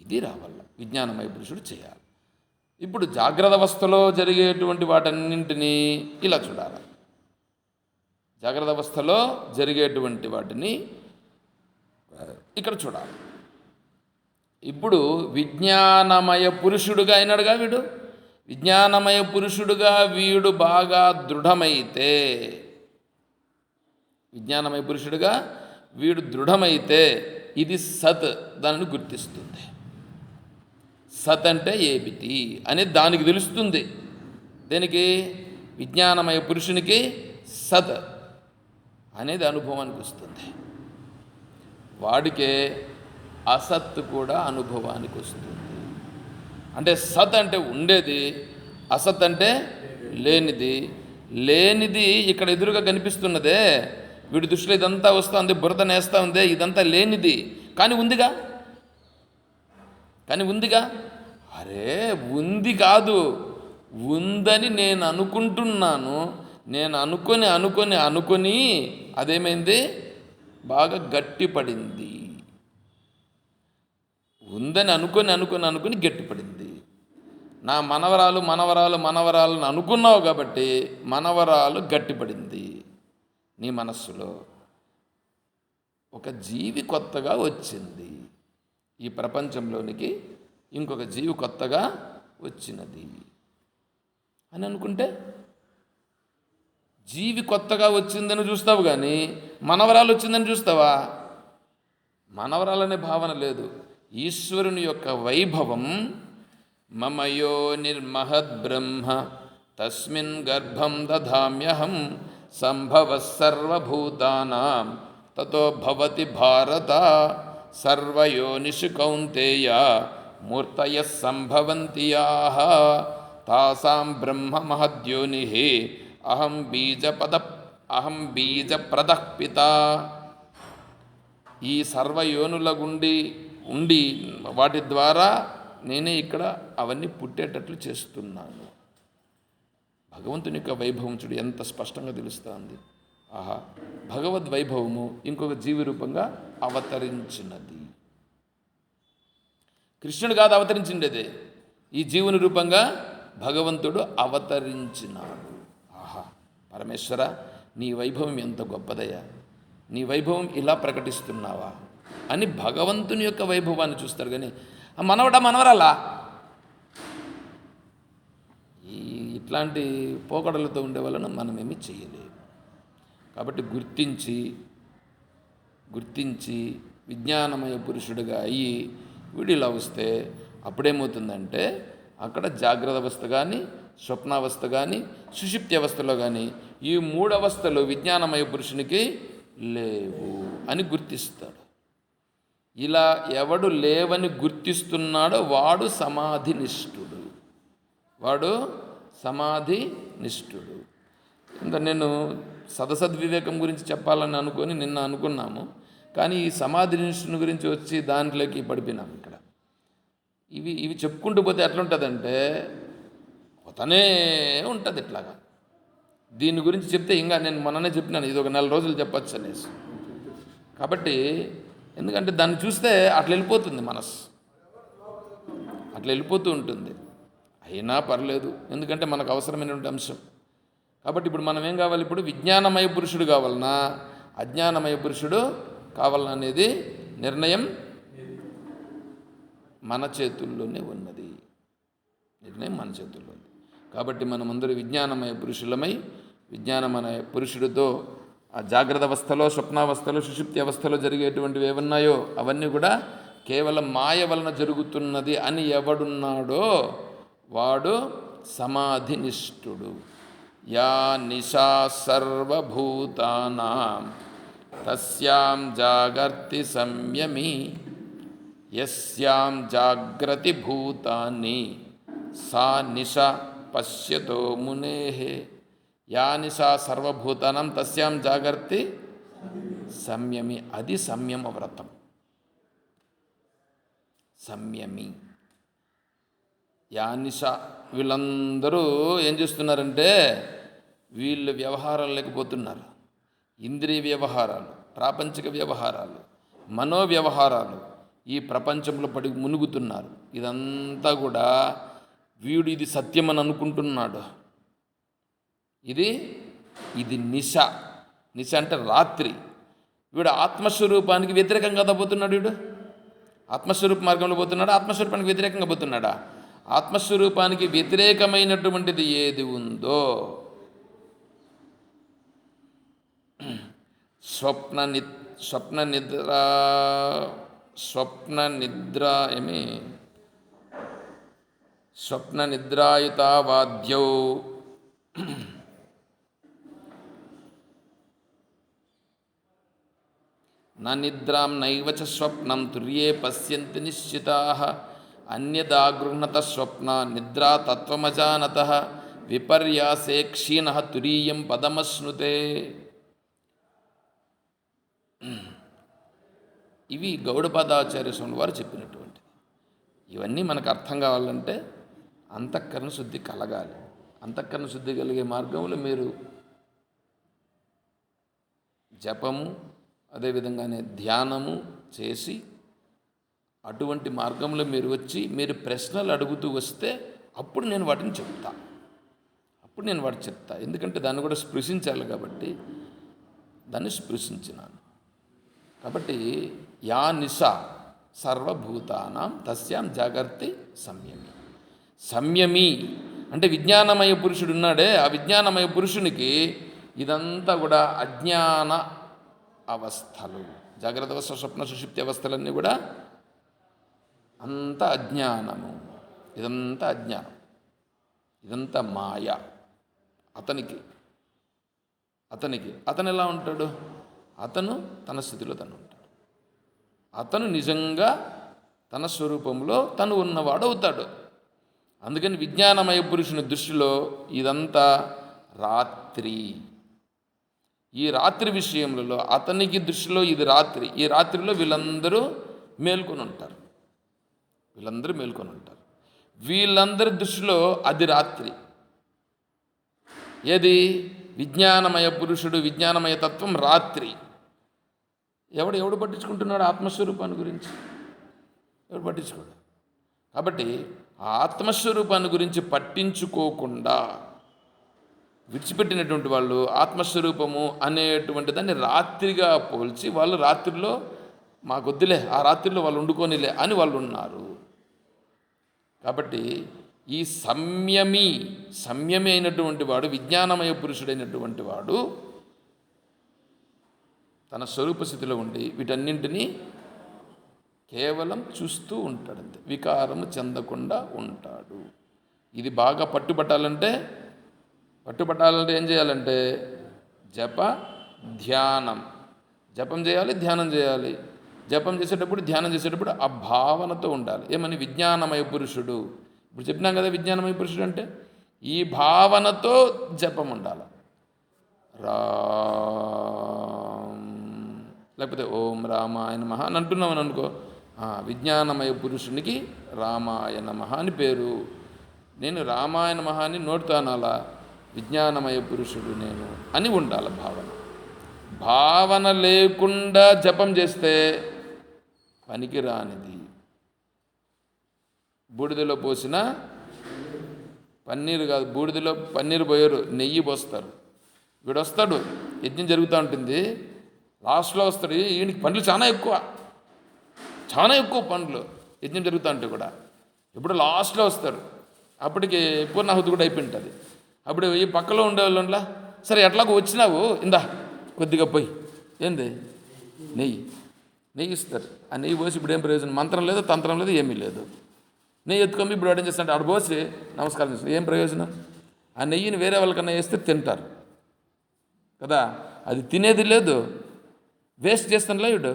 Speaker 1: ఇది రావాల. విజ్ఞానమయ పురుషుడు చేయాలి. ఇప్పుడు జాగ్రత్త అవస్థలో జరిగేటువంటి వాటన్నింటినీ ఇలా చూడాలి. జాగ్రత్త అవస్థలో జరిగేటువంటి వాటిని ఇక్కడ చూడాలి. ఇప్పుడు విజ్ఞానమయ పురుషుడుగా అయినాడుగా వీడు. విజ్ఞానమయ పురుషుడుగా వీడు బాగా దృఢమైతే విజ్ఞానమయ పురుషుడిగా వీడు దృఢమైతే ఇది సత్ దానిని గుర్తిస్తుంది. సత్ అంటే ఏమిటి అనేది దానికి తెలుస్తుంది. దేనికి? విజ్ఞానమయ పురుషునికి సత్ అనేది అనుభవానికి వస్తుంది. వాడికే అసత్ కూడా అనుభవానికి వస్తుంది. అంటే సత్ అంటే ఉండేది, అసత్ అంటే లేనిది. లేనిది ఇక్కడ ఎదురుగా కనిపిస్తున్నదే, వీడి దృష్టిలో ఇదంతా వస్తుంది, బురద నేస్తూ ఉందే, ఇదంతా లేనిది. కానీ ఉందిగా. అరే ఉంది కాదు, ఉందని నేను అనుకుంటున్నాను. నేను అనుకొని అదేమైంది? బాగా గట్టిపడింది. ఉందని అనుకొని గట్టిపడింది. నా మనవరాలను అనుకున్నావు కాబట్టి మనవరాలు గట్టిపడింది. నీ మనస్సులో ఒక జీవి కొత్తగా వచ్చింది. ఈ ప్రపంచంలోనికి ఇంకొక జీవి కొత్తగా వచ్చినది అని అనుకుంటే జీవి కొత్తగా వచ్చిందని చూస్తావు, కానీ మనవరాలు వచ్చిందని చూస్తావా? మనవరాలనే భావన లేదు. ఈశ్వరుని యొక్క వైభవం మమయో నిర్మహద్బ్రహ్మ తస్మిన్ గర్భం దధామ్యహం సంభవ సర్వభూతానాం తతో భవతి భారత సర్వయోనిషు కౌంతేయ మూర్తయః సంభవంతి యాః తాసాం బ్రహ్మ మహద్యోనిః అహం బీజప్రదః పిత. ఈ సర్వయోనుల ఉండి వాటి ద్వారా నేనే ఇక్కడ అవన్నీ పుట్టేటట్లు చేస్తున్నాను. భగవంతుని యొక్క వైభవం చూడు ఎంత స్పష్టంగా తెలుస్తుంది. ఆహా, భగవద్ వైభవము ఇంకొక జీవి రూపంగా అవతరించినది. కృష్ణుడు కాదు అవతరించిండేదే, ఈ జీవుని రూపంగా భగవంతుడు అవతరించినాడు. ఆహా, పరమేశ్వర నీ వైభవం ఎంత గొప్పదయ్యా, నీ వైభవం ఇలా ప్రకటిస్తున్నావా అని భగవంతుని యొక్క వైభవాన్ని చూస్తారు. కానీ మనవరాలా ఇట్లాంటి పోకడలతో ఉండే వలన మనమేమి చేయలేము. కాబట్టి గుర్తించి విజ్ఞానమయ పురుషుడిగా అయ్యి వీడిలా వస్తే అప్పుడేమవుతుందంటే అక్కడ జాగ్రత్త అవస్థ కానీ, స్వప్నావస్థ కానీ, సుషుప్తి అవస్థలో కానీ ఈ 3 అవస్థలు విజ్ఞానమయ పురుషునికి లేవు అని గుర్తిస్తాడు. ఇలా ఎవడు లేవని గుర్తిస్తున్నాడో వాడు సమాధినిష్ఠుడు. ఇంకా నేను సదసద్వివేకం గురించి చెప్పాలని నిన్న అనుకున్నాము, కానీ ఈ సమాధి నిష్ఠుని గురించి వచ్చి దాంట్లోకి పడిపోయినాము. ఇక్కడ ఇవి చెప్పుకుంటూ పోతే ఎట్లుంటుందంటే పోతానే ఉంటుంది ఇట్లాగా. దీని గురించి చెప్తే ఇంకా నేను మొన్ననే చెప్పినాను, ఇది ఒక 4 రోజులు చెప్పచ్చు అనేసి. కాబట్టి ఎందుకంటే దాన్ని చూస్తే అట్లా వెళ్ళిపోతుంది మనసు, అట్లా వెళ్ళిపోతూ ఉంటుంది. అయినా పర్లేదు, ఎందుకంటే మనకు అవసరమైనటువంటి అంశం. కాబట్టి ఇప్పుడు మనం ఏం కావాలి? ఇప్పుడు విజ్ఞానమయ పురుషుడు కావాలన్నా అజ్ఞానమయ పురుషుడు కావాలన్నా అనేది నిర్ణయం మన చేతుల్లోనే ఉన్నది. కాబట్టి మనమందరూ విజ్ఞానమయ పురుషులమై విజ్ఞానమయ పురుషుడితో ఆ జాగ్రత్త అవస్థలో, స్వప్నావస్థలో, సుషుప్తి అవస్థలో జరిగేటువంటివి ఏమన్నాయో అవన్నీ కూడా కేవలం మాయ వలన జరుగుతున్నది అని ఎవడున్నాడో వాడు సమాధినిష్ఠుడు. యా నిశా సర్వభూతానాం తస్యాం జాగర్తి సంయమి యస్యాం జాగ్రతి భూతాని సా నిశా పశ్యతో మునేః. యా నిశా సర్వభూతానాం తస్యాం జాగర్తి సంయమి. అది సంయమ వ్రతం. సంయమి యానిష. వీళ్ళందరూ ఏం చేస్తున్నారంటే వీళ్ళు వ్యవహారాలు లేకపోతున్నారు. ఇంద్రియ వ్యవహారాలు, ప్రాపంచిక వ్యవహారాలు, మనోవ్యవహారాలు ఈ ప్రపంచంలో పడి మునుగుతున్నారు. ఇదంతా కూడా వీడు ఇది సత్యమని అనుకుంటున్నాడు. ఇది నిశ. నిశ అంటే రాత్రి. వీడు ఆత్మస్వరూపానికి వ్యతిరేకంగా కదా పోతున్నాడు. వీడు ఆత్మస్వరూప మార్గంలో పోతున్నాడా? ఆత్మస్వరూపానికి వ్యతిరేకంగా పోతున్నాడా? ఆత్మస్వరూపానికి వ్యతిరేకమైనటువంటిది ఏది ఉందో స్వప్న ని స్వప్న నిద్ర స్వప్న నిద్ర ఏమి స్వప్న నిద్రాయుతావాద్యౌ న నిద్రాం నైవ చ స్వప్నం తుర్యే పశ్యంతి నిశ్చితాః అన్యదా గృహ్ణత స్వప్న నిద్రా తత్వమజానతః విపర్యాసే క్షీణః తురీయం పదమశ్నుతే. ఇవి గౌడపాదాచార్య స్వామి వారు చెప్పినటువంటిది. ఇవన్నీ మనకు అర్థం కావాలంటే అంతఃకరణ శుద్ధి కలగాలి. అంతఃకరణ శుద్ధి కలిగే మార్గంలో మీరు జపము అదేవిధంగానే ధ్యానము చేసి అటువంటి మార్గంలో మీరు వచ్చి మీరు ప్రశ్నలు అడుగుతూ వస్తే అప్పుడు నేను వాటిని చెప్తా. ఎందుకంటే దాన్ని కూడా స్పృశించాలి కాబట్టి దాన్ని స్పృశించినాను. కాబట్టి యా నిశా సర్వభూతానాం తస్యాం జాగర్తి సంయమి అంటే విజ్ఞానమయ పురుషుడు ఉన్నాడే, ఆ విజ్ఞానమయ పురుషునికి ఇదంతా కూడా అజ్ఞాన అవస్థలు. జాగ్రత్త అవస్థ, స్వప్న, సుషుప్తి అవస్థలన్నీ కూడా అంత అజ్ఞానము. ఇదంతా అజ్ఞానం, ఇదంతా మాయ. అతను ఎలా ఉంటాడు? అతను తన స్థితిలో తను ఉంటాడు. అతను నిజంగా తన స్వరూపంలో తను ఉన్నవాడు అవుతాడు. అందుకని విజ్ఞానమయ పురుషుని దృష్టిలో ఇదంతా రాత్రి. ఈ రాత్రి విషయంలో అతనికి దృష్టిలో ఇది రాత్రి. ఈ రాత్రిలో వీళ్ళందరూ మేల్కొని ఉంటారు. వీళ్ళందరి దృష్టిలో అది రాత్రి. ఏది? విజ్ఞానమయ పురుషుడు, విజ్ఞానమయ తత్వం రాత్రి. ఎవడు పట్టించుకుంటున్నాడు ఆత్మస్వరూపాన్ని గురించి? ఎవడు పట్టించుకోడు. కాబట్టి ఆ ఆత్మస్వరూపాన్ని గురించి పట్టించుకోకుండా విడిచిపెట్టినటువంటి వాళ్ళు ఆత్మస్వరూపము అనేటువంటి దాన్ని రాత్రిగా పోల్చి వాళ్ళు రాత్రిలో మాకొద్దులే, ఆ రాత్రిలో వాళ్ళు వండుకోనిలే అని వాళ్ళు ఉన్నారు. కాబట్టి ఈ సంయమి అయినటువంటి వాడు, విజ్ఞానమయ పురుషుడైనటువంటి వాడు తన స్వరూప స్థితిలో ఉండి వీటన్నింటినీ కేవలం చూస్తూ ఉంటాడంతే, వికారము చెందకుండా ఉంటాడు. ఇది బాగా పట్టుబట్టాలంటే ఏం చేయాలంటే జపం చేయాలి, ధ్యానం చేయాలి. జపం చేసేటప్పుడు, ధ్యానం చేసేటప్పుడు ఆ భావనతో ఉండాలి. ఏమని? విజ్ఞానమయ పురుషుడు. ఇప్పుడు చెప్పినాం కదా, విజ్ఞానమయ పురుషుడు అంటే ఈ భావనతో జపం ఉండాలి. లేకపోతే ఓం రామాయ నమః అని అంటున్నామని అనుకో, విజ్ఞానమయ పురుషునికి రామాయ నమః అని పేరు. నేను రామాయ నమః అని నోటితో అనాలా, విజ్ఞానమయ పురుషుడు నేను అని ఉండాలి భావన లేకుండా జపం చేస్తే పనికిరానిది. బూడిదలో పోసిన పన్నీరు కాదు, బూడిదలో పన్నీరు పోయారు, నెయ్యి పోస్తారు. వీడు వస్తాడు, యజ్ఞం జరుగుతూ ఉంటుంది, లాస్ట్లో వస్తాడు. ఈయనకి పండ్లు చాలా ఎక్కువ పండ్లు యజ్ఞం జరుగుతూ ఉంటే కూడా. ఇప్పుడు లాస్ట్లో వస్తారు, అప్పటికి పూర్ణాహుతి కూడా అయిపోయి ఉంటుంది. అప్పుడు ఈ పక్కలో ఉండేవాళ్ళ, సరే ఎట్లాగో వచ్చినావు, ఇందా కొద్దిగా పోయి, ఏంది నెయ్యి ఇస్తారు. ఆ నెయ్యి పోసి ఇప్పుడు ఏం ప్రయోజనం? మంత్రం లేదు, తంత్రం లేదు, ఏమీ లేదు. నెయ్యి ఎత్తుకొని ఇప్పుడు వాడు ఏం చేస్తాడు? ఆడ పోసి నమస్కారం చేస్తారు. ఏం ప్రయోజనం? ఆ నెయ్యిని వేరే వాళ్ళకన్నా వేస్తే తింటారు కదా, అది తినేది లేదు, వేస్ట్ చేస్తానులే వీడు.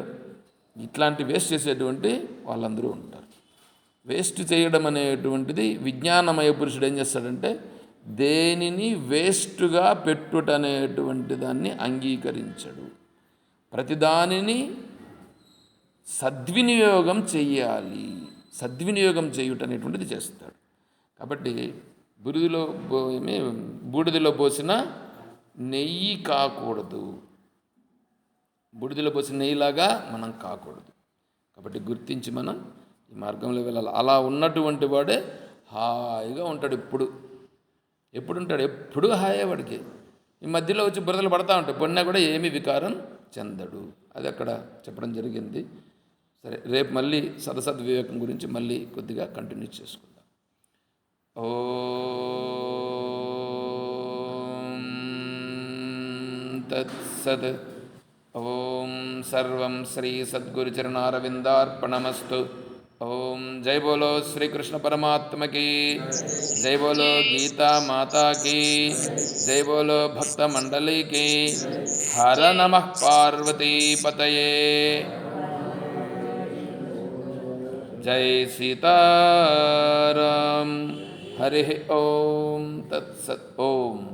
Speaker 1: ఇట్లాంటి వేస్ట్ చేసేటువంటి వాళ్ళందరూ ఉంటారు. వేస్ట్ చేయడం అనేటువంటిది విజ్ఞానమయ పురుషుడు ఏం చేస్తాడంటే దేనిని వేస్ట్గా పెట్టుట అనేటువంటి దాన్ని అంగీకరించడు. ప్రతిదానిని సద్వినియోగం చెయ్యాలి. సద్వినియోగం చేయుట అనేటువంటిది చేస్తాడు. కాబట్టి బూడిదలో పోసిన నెయ్యి కాకూడదు, బూడిదలో పోసిన నెయ్యిలాగా మనం కాకూడదు. కాబట్టి గుర్తించి మనం ఈ మార్గంలో వెళ్ళాలి. అలా ఉన్నటువంటి వాడే హాయిగా ఉంటాడు. ఎప్పుడుంటాడు? ఎప్పుడు హాయే వాడికి. ఈ మధ్యలో వచ్చి బురదలు పడతా ఉంటాయి, పడినా కూడా ఏమీ వికారం చెందడు. అది అక్కడ చెప్పడం జరిగింది. సరే, రేపు మళ్ళీ సదసద్వివేకం గురించి మళ్ళీ కొద్దిగా కంటిన్యూ చేసుకుందాం. ఓం తత్సత్. సర్వం శ్రీ సద్గురుచరణారవిందార్పణమస్తు. ఓం జై బోలో శ్రీకృష్ణ పరమాత్మ की జై బోలో గీతా మాతా की జై బోలో భక్త మండలి की హర నమః పార్వతీపతయే. జై సీతారాం. హరి ఓం తత్సత్. ఓం